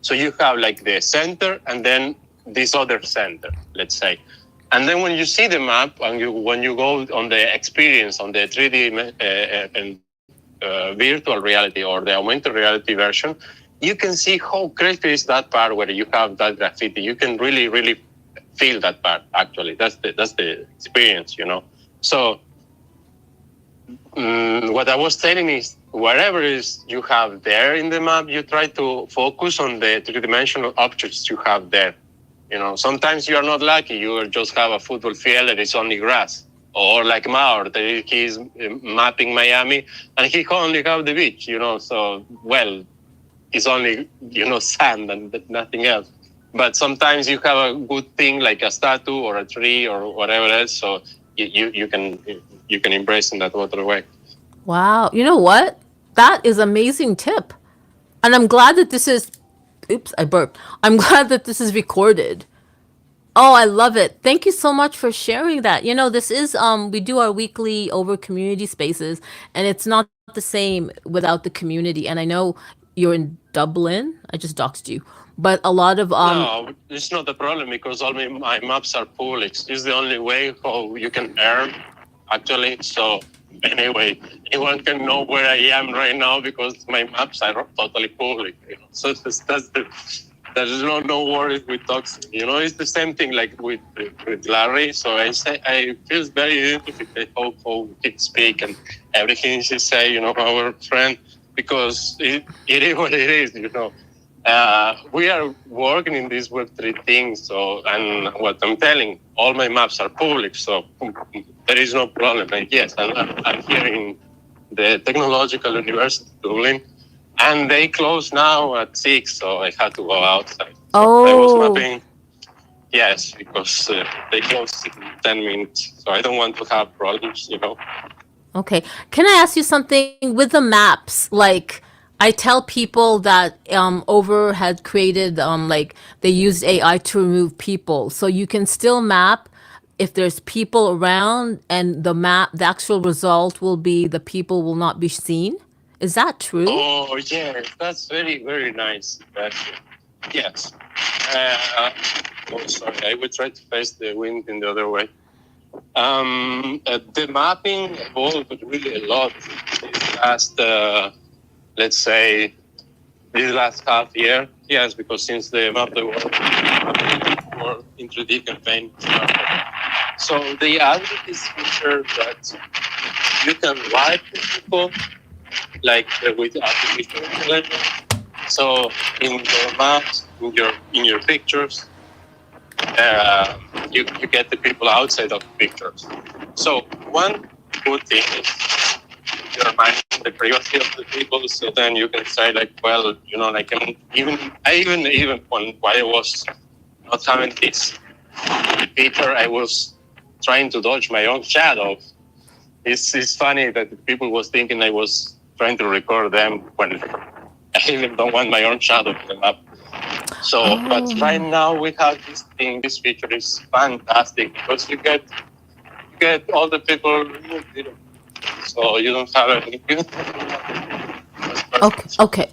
So you have like the center and then this other center, let's say. And then when you see the map and when you go on the experience on the 3D and virtual reality or the augmented reality version, you can see how crazy is that part where you have that graffiti. You can really, really feel that part. Actually, that's the experience, you know. So what I was telling is, whatever is you have there in the map, you try to focus on the three-dimensional objects you have there. You know, sometimes you are not lucky. You just have a football field that is only grass. Or like Maur, that he's mapping Miami, and he only have the beach, you know. So, well, it's only, you know, sand and nothing else. But sometimes you have a good thing like a statue or a tree or whatever else. So you can embrace in that other way. Wow. You know what? That is amazing tip. And I'm glad that this is oops, I burped. I'm glad that this is recorded. Oh, I love it. Thank you so much for sharing that. You know, this is we do our weekly over community spaces, and it's not the same without the community. And I know you're in Dublin. I just doxed you. But a lot of No, it's not a problem because all my maps are public. It's the only way how you can earn, actually. So anyway, anyone can know where I am right now because my maps are totally public. You know? So that's the there's no worries with doxing. You know, it's the same thing like with Larry. So I feel very identified how he speak and everything he say. You know, our friend, because it is what it is. You know. We are working in this Web3 thing, so, and what I'm telling, all my maps are public, so there is no problem. And yes, I'm here in the Technological University of Dublin, and they close now at 6, so I had to go outside. So I was mapping, yes, because they close in 10 minutes, so I don't want to have problems, you know. okay. Can I ask you something with the maps? Like, I tell people that Over had created like they used AI to remove people, so you can still map if there's people around, and the actual result will be the people will not be seen. Is that true? Oh, yes, that's very, very nice. Yes. Oh, sorry, I will try to face the wind in the other way. The mapping evolved really a lot this last, let's say, this last half year. Yes, because since the map the world in 3D campaign started. So they added this feature that you can write to people like with artificial intelligence. So in your maps, in your pictures, you get the people outside of the pictures. So one good thing is you're managing the privacy of the people. So then you can say like, well, you know, like even when I was not having this feature, I was trying to dodge my own shadow. It's funny that people was thinking I was trying to record them when I even don't want my own shadow in the map. So, but right now we have this thing. This feature is fantastic because you get all the people removed. You know, so you don't have any.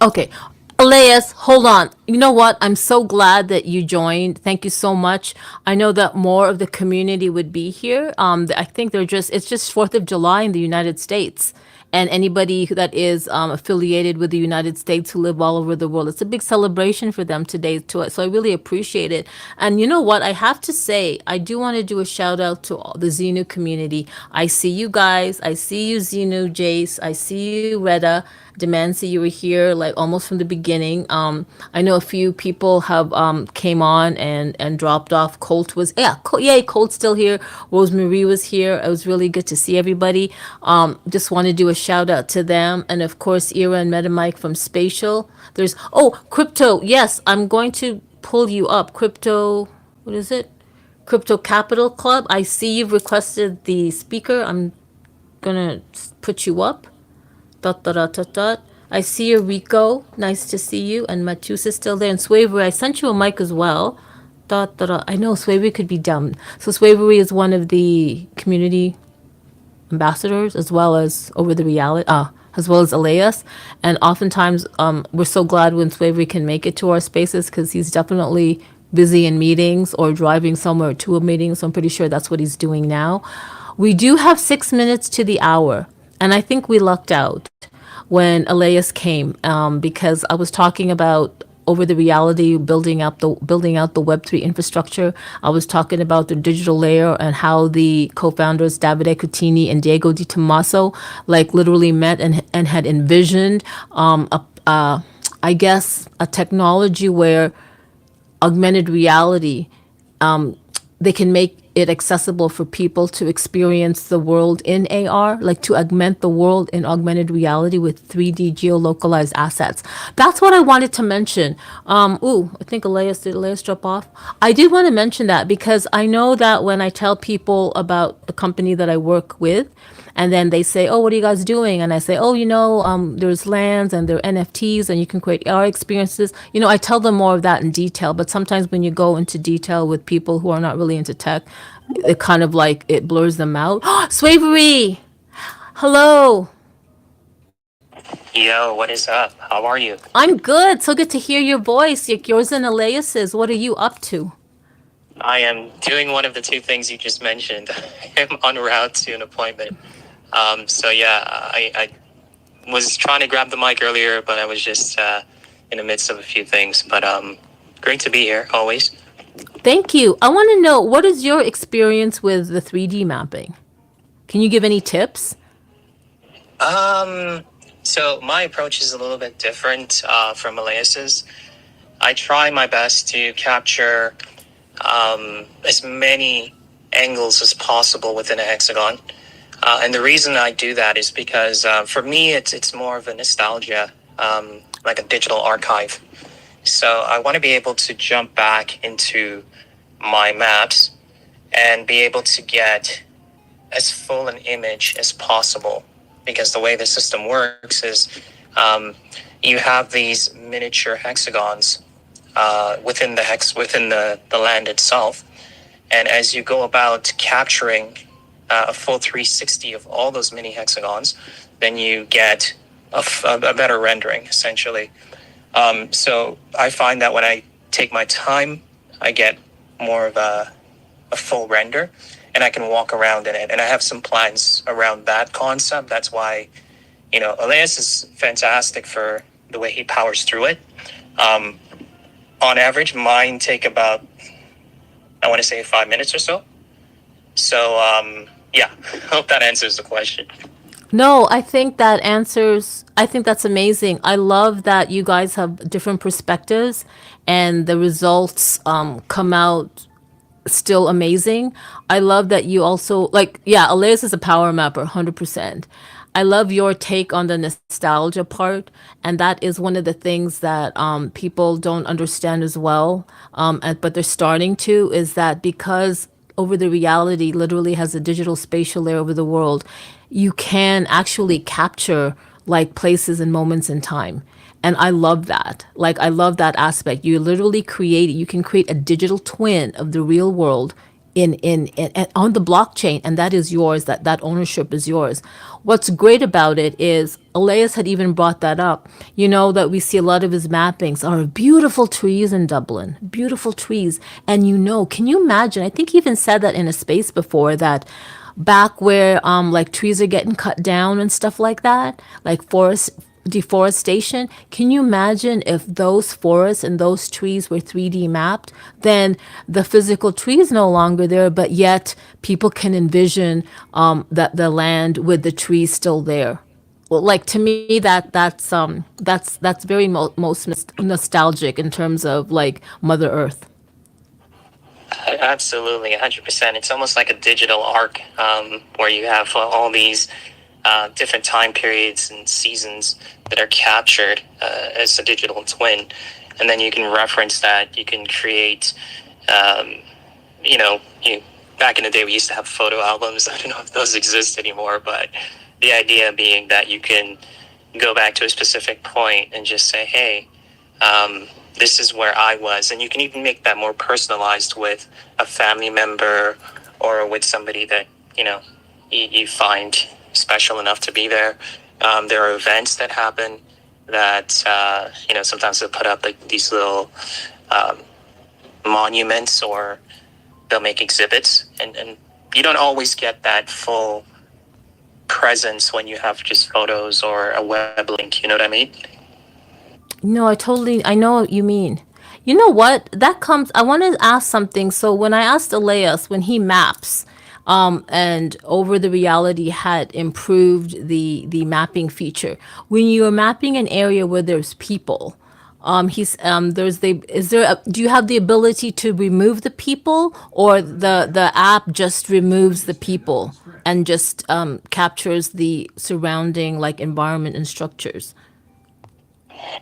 Okay. Elias, hold on. You know what? I'm so glad that you joined. Thank you so much. I know that more of the community would be here. I think it's just 4th of July in the United States. And anybody that is affiliated with the United States who live all over the world, it's a big celebration for them today too. So I really appreciate it. And you know what? I have to say, I do want to do a shout out to all the Xenu community. I see you guys. I see you, Xenu, Jace. I see you, Retta. Demancy, you were here like almost from the beginning. I know a few people have came on and dropped off. Colt was yay, Colt's still here. Rosemarie was here. It was really good to see everybody. Just want to do a shout out to them, and of course Ira and Metamike from Spatial. There's Crypto. Yes, I'm going to pull you up. Crypto. What is it? Crypto Capital Club. I see you've requested the speaker. I'm gonna put you up. Dot dot dot dot dot. I see you, Rico. Nice to see you. And Matus is still there. And Swavery, I sent you a mic as well. I know Swavery could be dumb. So Swavery is one of the community ambassadors, as well as over the reality, as well as Elias. And oftentimes, we're so glad when Swavery can make it to our spaces because he's definitely busy in meetings or driving somewhere to a meeting. So I'm pretty sure that's what he's doing now. We do have 6 minutes to the hour, and I think we lucked out when Elias came, because I was talking about over the reality building out the Web3 infrastructure. I was talking about the digital layer and how the co-founders Davide Coutinho and Diego Di Tommaso like literally met and had envisioned I guess a technology where augmented reality, they can make it accessible for people to experience the world in AR, like to augment the world in augmented reality with 3D geolocalized assets. That's what I wanted to mention. I think did Elias drop off? I did want to mention that because I know that when I tell people about the company that I work with, and then they say, "Oh, what are you guys doing?" And I say, "Oh, there's lands and there are NFTs, and you can create AR experiences." I tell them more of that in detail. But sometimes when you go into detail with people who are not really into tech, it kind of like it blurs them out. Swavery, hello. Yo, what is up? How are you? I'm good. So good to hear your voice. Like yours and Elias's. What are you up to? I am doing one of the two things you just mentioned. I'm en route to an appointment. So yeah, I was trying to grab the mic earlier, but I was just in the midst of a few things. But great to be here always. Thank you. I want to know, what is your experience with the 3D mapping? Can you give any tips? So my approach is a little bit different from Elias's. I try my best to capture as many angles as possible within a hexagon. And the reason I do that is because for me, it's more of a nostalgia, like a digital archive. So I want to be able to jump back into my maps and be able to get as full an image as possible. Because the way the system works is you have these miniature hexagons within the land itself. And as you go about capturing a full 360 of all those mini hexagons, then you get a better rendering, essentially. So I find that when I take my time, I get more of a full render, and I can walk around in it. And I have some plans around that concept. That's why, Elias is fantastic for the way he powers through it. On average, mine take about, I want to say 5 minutes or so. So, yeah, hope that answers the question. No, I think that's amazing. I love that you guys have different perspectives and the results come out still amazing. I love that you also Elias is a power mapper, 100%. I love your take on the nostalgia part, and that is one of the things that people don't understand as well, but they're starting to, is that because over the reality literally has a digital spatial layer over the world, you can actually capture like places and moments in time. And I love that. Like, I love that aspect. You can create a digital twin of the real world in on the blockchain, and that is yours. That ownership is yours. What's great about it is Elias had even brought that up. That we see a lot of his mappings are beautiful trees in Dublin, beautiful trees. And can you imagine? I think he even said that in a space before, that back where like trees are getting cut down and stuff like that, like forest deforestation. Can you imagine if those forests and those trees were 3D mapped? Then the physical tree is no longer there, but yet people can envision that the land with the trees still there. Well, like, to me, that's very most nostalgic in terms of like Mother Earth. Absolutely, 100%. It's almost like a digital arc where you have all these different time periods and seasons that are captured as a digital twin. And then you can reference that. You can create, back in the day, we used to have photo albums. I don't know if those exist anymore, but the idea being that you can go back to a specific point and just say, hey, this is where I was. And you can even make that more personalized with a family member or with somebody that, you know, you find special enough to be there. There are events that happen that, you know, sometimes they'll put up like these little monuments, or they'll make exhibits. And you don't always get that full presence when you have just photos or a web link. You know what I mean? No, I know what you mean. You know what? I want to ask something. So when I asked Elias, when he maps, and over the reality had improved the mapping feature. When you are mapping an area where there's people, do you have the ability to remove the people, or the app just removes the people and just captures the surrounding like environment and structures?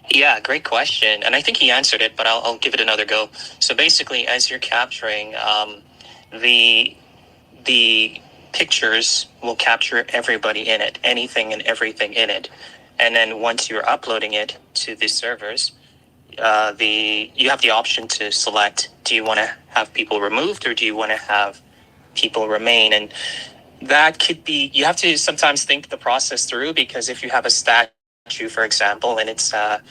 Yeah, great question. And I think he answered it, but I'll give it another go. So basically, as you're capturing, the the pictures will capture everybody in it, anything and everything in it. And then once you're uploading it to the servers, you have the option to select: do you want to have people removed, or do you want to have people remain? And that could be, you have to sometimes think the process through, because if you have a statue, for example, and it's a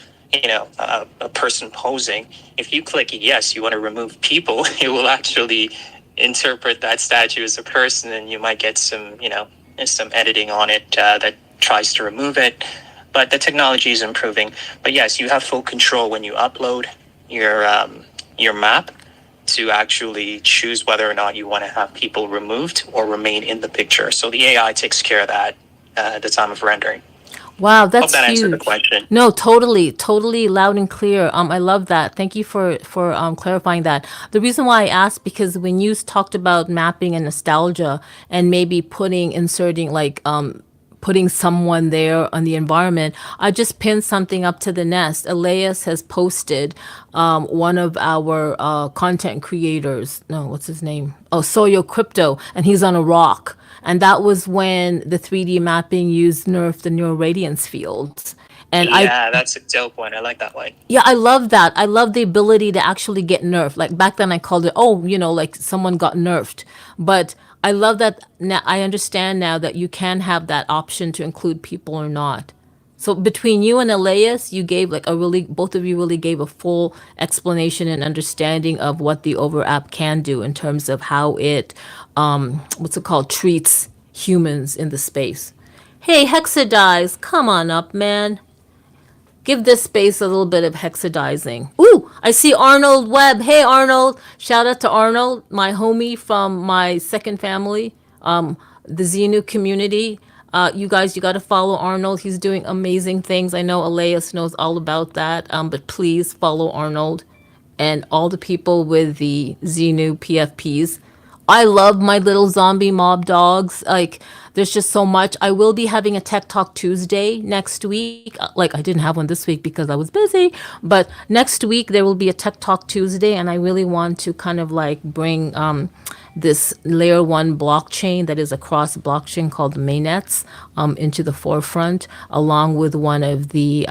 person posing, if you click yes, you want to remove people, it will actually interpret that statue as a person, and you might get some editing on it that tries to remove it. But the technology is improving. But yes, you have full control when you upload your map to actually choose whether or not you want to have people removed or remain in the picture. So the AI takes care of that at the time of rendering. Wow, Hope that's that answered the huge. question. No, totally loud and clear. I love that. Thank you for clarifying that. The reason why I asked, because when you talked about mapping and nostalgia and maybe inserting like putting someone there on the environment, I just pinned something up to the nest. Elias has posted one of our content creators. No, what's his name? Oh, Soyo Crypto, and he's on a rock. And that was when the 3D mapping used nerf the neural radiance fields. And Yeah, that's a dope one. I like that one. yeah, I love that. I love the ability to actually get nerfed. Like back then I called it, oh, like someone got nerfed. But I love that now. I understand now that you can have that option to include people or not. So between you and Elias, you gave like both of you really gave a full explanation and understanding of what the Over app can do in terms of how it, what's it called, treats humans in the space. Hey, Hexadize, come on up, man. Give this space a little bit of hexadizing. Ooh, I see Arnold Webb. Hey, Arnold. Shout out to Arnold, my homie from my second family, the Xenu community. You guys, you got to follow Arnold. He's doing amazing things. I know Elias knows all about that, but please follow Arnold and all the people with the Xenu PFPs. I love my little zombie mob dogs. Like, there's just so much. I will be having a Tech Talk Tuesday next week. Like, I didn't have one this week because I was busy, but next week there will be a Tech Talk Tuesday, and I really want to kind of like bring this layer one blockchain that is a cross blockchain called mainnets into the forefront, along with one of the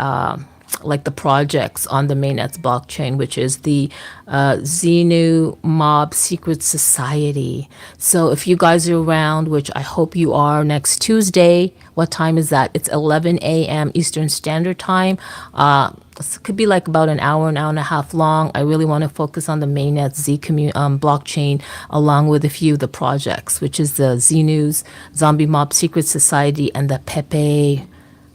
like the projects on the mainnets blockchain, which is the Xenu Mob Secret Society. So if you guys are around, which I hope you are, next Tuesday, what time is that? It's 11 a.m. Eastern Standard Time. This could be like about an hour and a half long. I really want to focus on the mainnet blockchain, along with a few of the projects, which is the Xenu's Zombie Mob Secret Society and the Pepe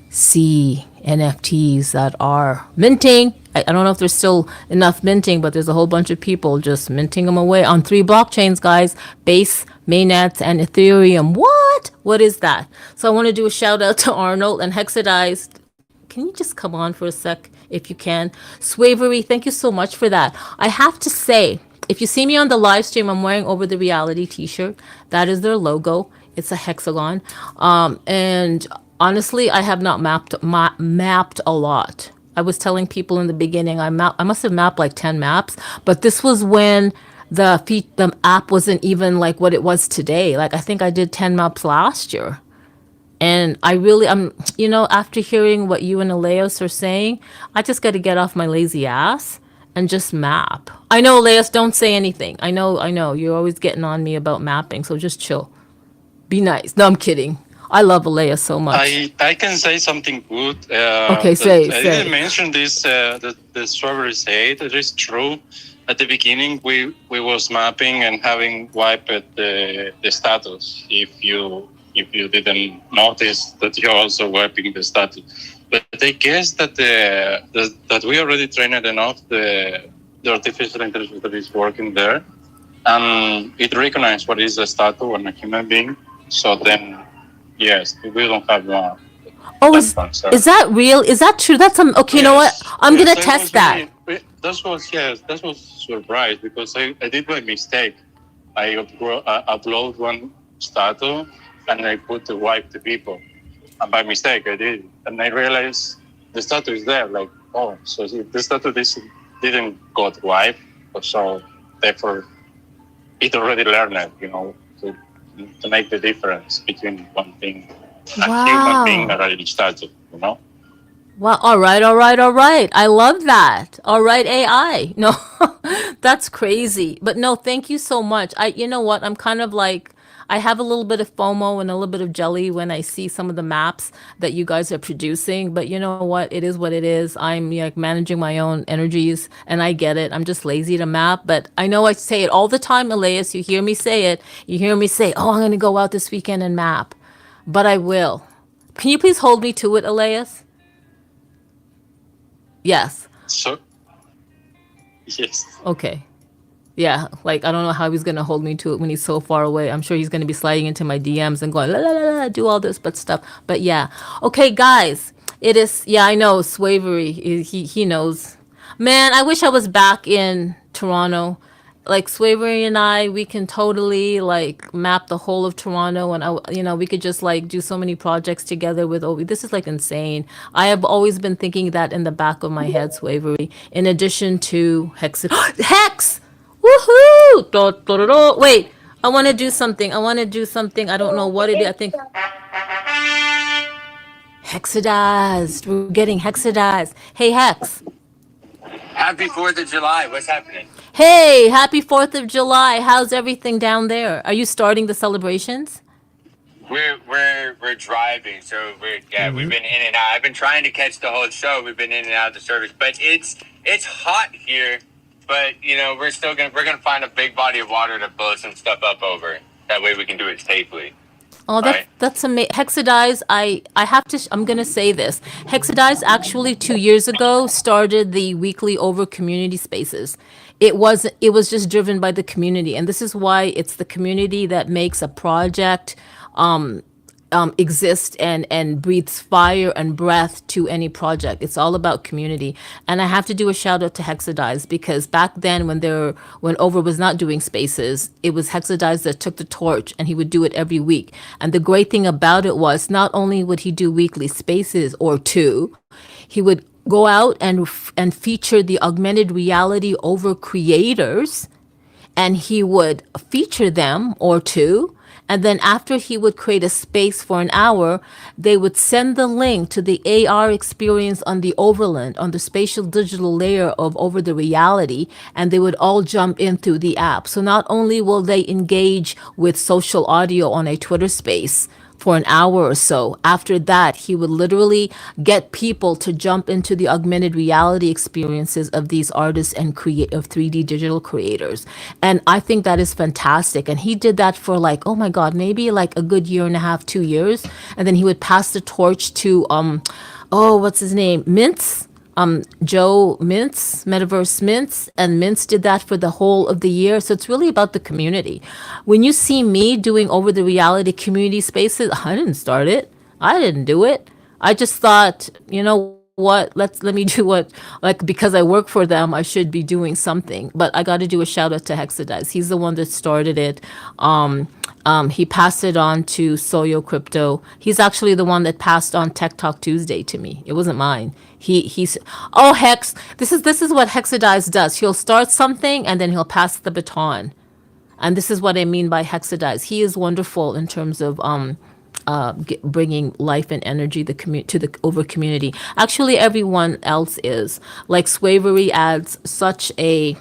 C NFTs that are minting. I don't know if there's still enough minting, but there's a whole bunch of people just minting them away on 3 blockchains, guys: Base, Mainnet, and Ethereum. What is that? So I want to do a shout out to Arnold and Hexadize. Can you just come on for a sec if you can? Swavery, thank you so much for that. I have to say, if you see me on the live stream, I'm wearing Over the Reality t-shirt. That is their logo. It's a hexagon. And honestly, I have not mapped a lot. I was telling people in the beginning, I must have mapped like 10 maps, but this was when the app wasn't even like what it was today. Like, I think I did 10 maps last year. And I really, after hearing what you and Elias are saying, I just got to get off my lazy ass and just map. I know, Elias, don't say anything. I know, you're always getting on me about mapping, so just chill. Be nice. No, I'm kidding. I love Elias so much. I can say something good. Okay, That I say. didn't mention this. The strawberry said it is true. At the beginning, we was mapping and having wiped the status. If you didn't notice that you're also wiping the status, but I guess that that we already trained enough the artificial intelligence that is working there, and it recognizes what is the status on a human being. So then, yes, we don't have Oh, that concern. is that real? Is that true? That's okay. You know what? Yes, I'm yes, gonna I test was that. that was surprised because I did my mistake. I upload one status and I put the wipe to people, and by mistake I did, and I realized the status is there. Like, oh, so the status didn't got wiped, so therefore it already learned it, to make the difference between one thing, a human being and a statue. Wow. All right. All right. All right. I love that. All right. AI. No, that's crazy. But no, thank you so much. You know what? I'm kind of like, I have a little bit of FOMO and a little bit of jelly when I see some of the maps that you guys are producing. But you know what? It is what it is. I'm like managing my own energies and I get it. I'm just lazy to map. But I know I say it all the time, Elias. You hear me say it. You hear me say, oh, I'm going to go out this weekend and map. But I will. Can you please hold me to it, Elias? Yes. So yes. Okay. Yeah. Like, I don't know how he's going to hold me to it when he's so far away. I'm sure he's going to be sliding into my DMs and going, la, la, la, la, do all this but stuff. But yeah. Okay, guys. It is, yeah, I know, Swavery. He knows. Man, I wish I was back in Toronto. Like Swavery and I, we can totally like map the whole of Toronto, and we could just like do so many projects together with Obi. This is like insane. I have always been thinking that in the back of my head, Swavery. In addition to Hex, Hex, woohoo! Wait, I want to do something. I don't know what it is. I think hexadized. We're getting hexadized. Hey, Hex. Happy 4th of July. What's happening? Hey, happy 4th of July. How's everything down there? Are you starting the celebrations? We're driving, so we've been in and out. I've been trying to catch the whole show. We've been in and out of the service, but it's hot here. But we're gonna find a big body of water to blow some stuff up over. That way we can do it safely. Oh, Right. that's amazing. Hexadize, I have to, I'm going to say this. Hexadize actually 2 years ago started the weekly over community spaces. It was just driven by the community. And this is why it's the community that makes a project exist and breathes fire and breath to any project. It's all about community. And I have to do a shout out to Hexadize because back then when Over was not doing spaces, it was Hexadize that took the torch and he would do it every week. And the great thing about it was not only would he do weekly spaces or two, he would go out and feature the augmented reality Over creators, and he would feature them or two. And then after he would create a space for an hour, they would send the link to the AR experience on the overland, on the spatial digital layer of Over the Reality, and they would all jump in through the app. So not only will they engage with social audio on a Twitter space for an hour or so. After that, he would literally get people to jump into the augmented reality experiences of these artists and create of 3D digital creators. And I think that is fantastic. And he did that for like, oh my God, maybe like a good year and a half, 2 years. And then he would pass the torch to what's his name? Mintz. Joe Mintz, Metaverse Mintz, and Mintz did that for the whole of the year. So it's really about the community. When you see me doing Over the Reality community spaces, I didn't start it. I didn't do it. I just thought, you know what, let me do what, like, because I work for them, I should be doing something. But I got to do a shout out to Hexadize. He's the one that started it. He passed it on to Soyo Crypto. He's actually the one that passed on Tech Talk Tuesday to me. It wasn't mine. He's Hex. This is what Hexadize does. He'll start something and then he'll pass the baton. And this is what I mean by Hexadize. He is wonderful in terms of bringing life and energy to the over community. Actually, everyone else is. Like Swavery adds such a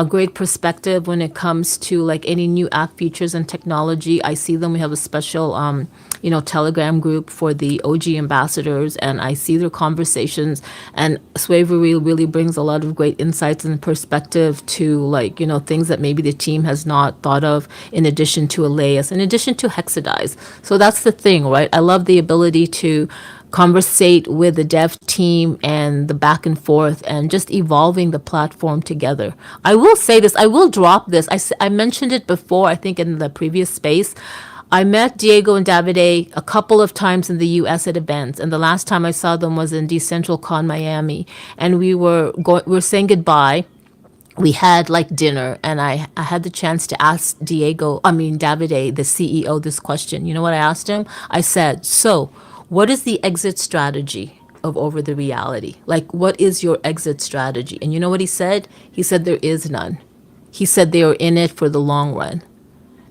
great perspective when it comes to like any new app features and technology. I see them. We have a special, Telegram group for the OG ambassadors, and I see their conversations. And Swavery really brings a lot of great insights and perspective to like, things that maybe the team has not thought of, in addition to Elias, in addition to Hexadize. So that's the thing, right? I love the ability to conversate with the dev team and the back and forth and just evolving the platform together. I will say this, I will drop this. I mentioned it before, I think in the previous space. I met Diego and Davide a couple of times in the US at events, and the last time I saw them was in DecentralCon Miami, and we were saying goodbye. We had like dinner, and I had the chance to ask Davide, the CEO, this question. You know what I asked him? I said, so what is the exit strategy of Over the Reality? Like, what is your exit strategy? And you know what he said? He said there is none. He said they are in it for the long run.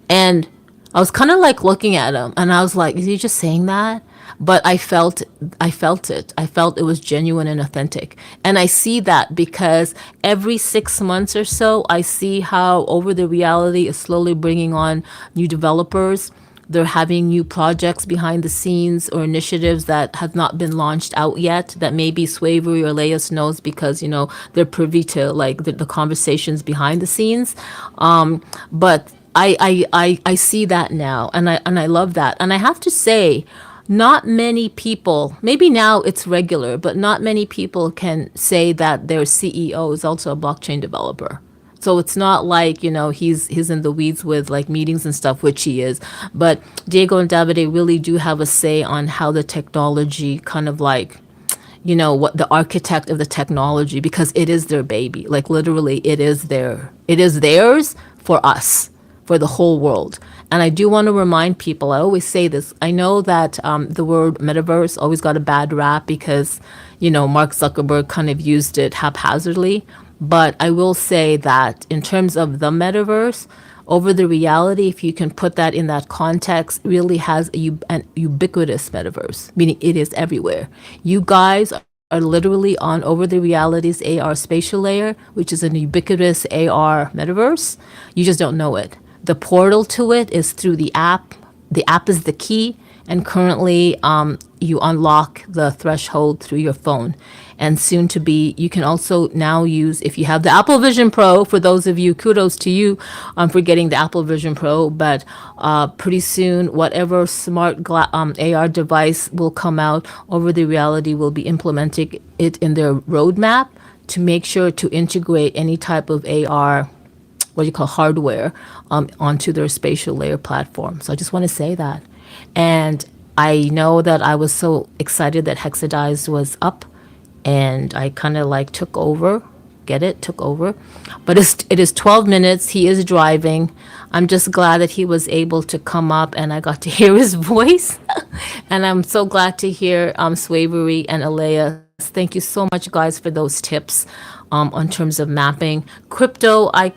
And I was kind of like looking at him, and I was like, is he just saying that? But I felt it. I felt it was genuine and authentic. And I see that because every 6 months or so, I see how Over the Reality is slowly bringing on new developers. They're having new projects behind the scenes or initiatives that have not been launched out yet, that maybe Swavery or Elias knows because, they're privy to like the conversations behind the scenes. But I see that now, and I love that. And I have to say, not many people, maybe now it's regular, but not many people can say that their CEO is also a blockchain developer. So it's not like, he's in the weeds with like meetings and stuff, which he is. But Diego and Davide really do have a say on how the technology kind of like, what the architect of the technology, because it is their baby. Like literally it is theirs for us, for the whole world. And I do want to remind people, I always say this, I know that the word metaverse always got a bad rap because, Mark Zuckerberg kind of used it haphazardly. But I will say that in terms of the metaverse, Over the Reality, if you can put that in that context, really has an ubiquitous metaverse, meaning it is everywhere. You guys are literally on Over the Reality's AR spatial layer, which is an ubiquitous AR metaverse. You just don't know it. The portal to it is through the app. The app is the key, and currently you unlock the threshold through your phone. And soon to be, you can also now use, if you have the Apple Vision Pro, for those of you, kudos to you for getting the Apple Vision Pro, but pretty soon, whatever smart AR device will come out, Over the Reality will be implementing it in their roadmap to make sure to integrate any type of AR, what you call hardware, onto their spatial layer platform. So I just want to say that. And I know that I was so excited that Hexadize was up, and I kind of like took over. Took over. But it is 12 minutes. He is driving. I'm just glad that he was able to come up and I got to hear his voice. And I'm so glad to hear Swavery and Alea. Thank you so much, guys, for those tips on terms of mapping. Crypto, I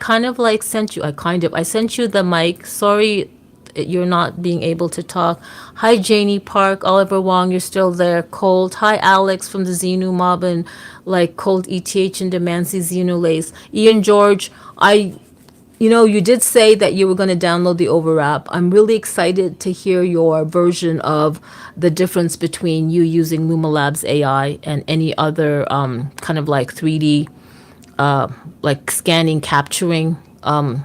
sent you the mic. Sorry you're not being able to talk. Hi, Janie Park, Oliver Wong, you're still there. Cold. Hi, Alex from the Xenu Mob and like Cold ETH and Demancy Xenu Lace. Ian George, you did say that you were going to download the Overwrap. I'm really excited to hear your version of the difference between you using Luma Labs AI and any other kind of like 3D, like scanning, capturing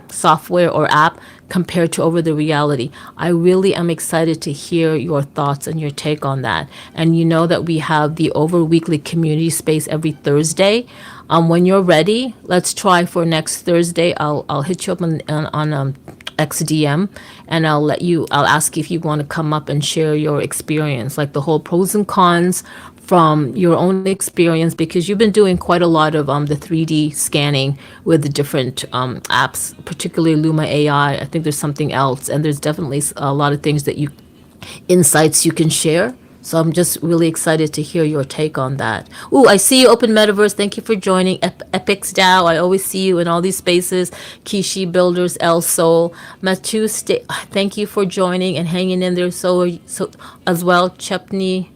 software or app compared to Over the Reality. I really am excited to hear your thoughts and your take on that. And you know that we have the Over Weekly community space every Thursday. When you're ready, let's try for next Thursday. I'll hit you up on XDM, and I'll ask if you want to come up and share your experience, like the whole pros and cons from your own experience, because you've been doing quite a lot of the 3D scanning with the different apps, particularly Luma AI. I think there's something else, and there's definitely a lot of things insights you can share. So I'm just really excited to hear your take on that. Ooh, I see you, Open Metaverse. Thank you for joining. Epix DAO. I always see you in all these spaces. Kishi Builders, El Sol, Matu. Thank you for joining and hanging in there. So as well, Chepney,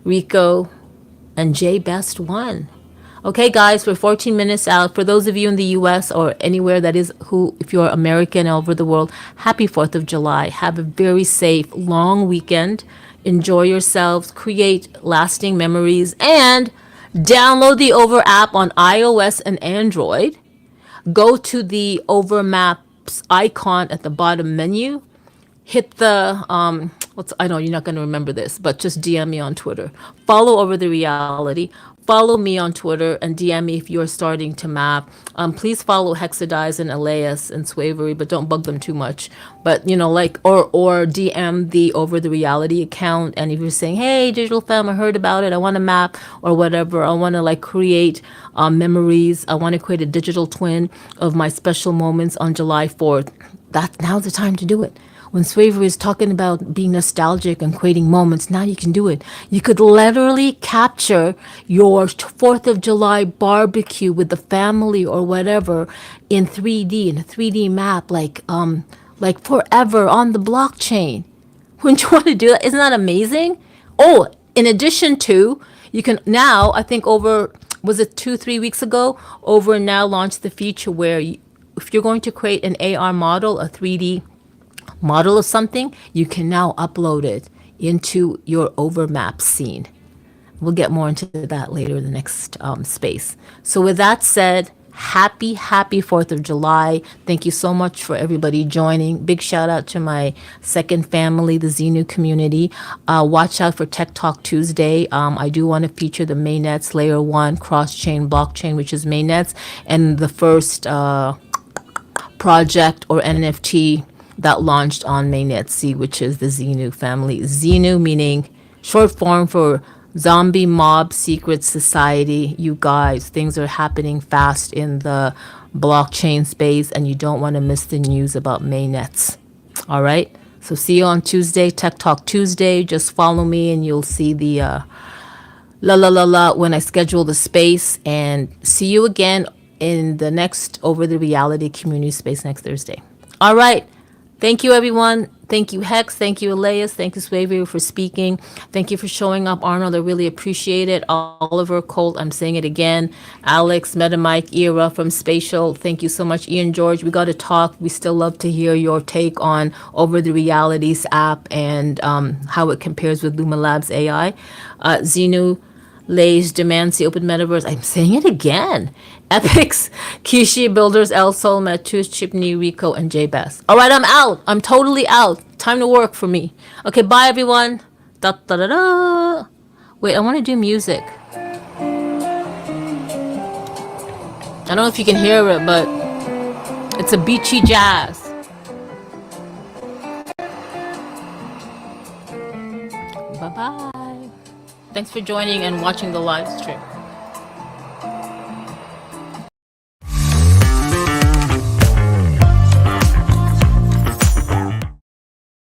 Rico, and J Best One. Okay, guys, we're 14 minutes out. For those of you in the US or anywhere that is who, if you're American over the world, happy 4th of July. Have a very safe, long weekend. Enjoy yourselves, create lasting memories, and download the Over app on iOS and Android. Go to the Over Maps icon at the bottom menu, hit the I know you're not going to remember this, but just DM me on Twitter. Follow Over the Reality. Follow me on Twitter and DM me if you're starting to map. Please follow Hexadize and Elias and Swavery, but don't bug them too much. But like or DM the Over the Reality account. And if you're saying, hey, Digital Fam, I heard about it, I want to map or whatever, I want to create memories. I want to create a digital twin of my special moments on July 4th. Now's the time to do it. When Swavery is talking about being nostalgic and creating moments, now you can do it. You could literally capture your 4th of July barbecue with the family or whatever in 3D, in a 3D map, like forever on the blockchain. Wouldn't you want to do that? Isn't that amazing? Oh, in addition to, you can now, I think was it 2-3 weeks ago, Over now launched the feature where if you're going to create an AR model, a 3D model of something, you can now upload it into your overmap scene. We'll get more into that later in the next space. So with that said, happy 4th of July. Thank you so much for everybody joining. Big shout out to my second family, the Xenu community. Watch out for Tech Talk Tuesday. I do want to feature the mainnets layer 1 cross-chain blockchain, which is mainnets, and the first project or NFT that launched on mainnet, which is the Xenu family. Xenu meaning short form for Zombie Mob Secret Society. You guys, things are happening fast in the blockchain space, and you don't want to miss the news about mainnets. All right? So see you on Tuesday, Tech Talk Tuesday. Just follow me and you'll see the when I schedule the space. And see you again in the next Over the Reality community space next Thursday. All right. Thank you, everyone. Thank you, Hex. Thank you, Elias. Thank you, Swavery, for speaking. Thank you for showing up, Arnold. I really appreciate it. Oliver, Colt, I'm saying it again. Alex, MetaMike, Era from Spatial. Thank you so much. Ian, George, we got to talk. We still love to hear your take on Over the Realities app and how it compares with Luma Labs AI. Xenu, Lays, Demancy, Open Metaverse. I'm saying it again. Epics, Kishi, Builders, El Sol, Matus, Chipney, Rico, and J Best. All right, I'm out. I'm totally out. Time to work for me. Okay, bye, everyone. Da, da, da, da. Wait, I want to do music. I don't know if you can hear it, but it's a beachy jazz. Bye-bye. Thanks for joining and watching the live stream.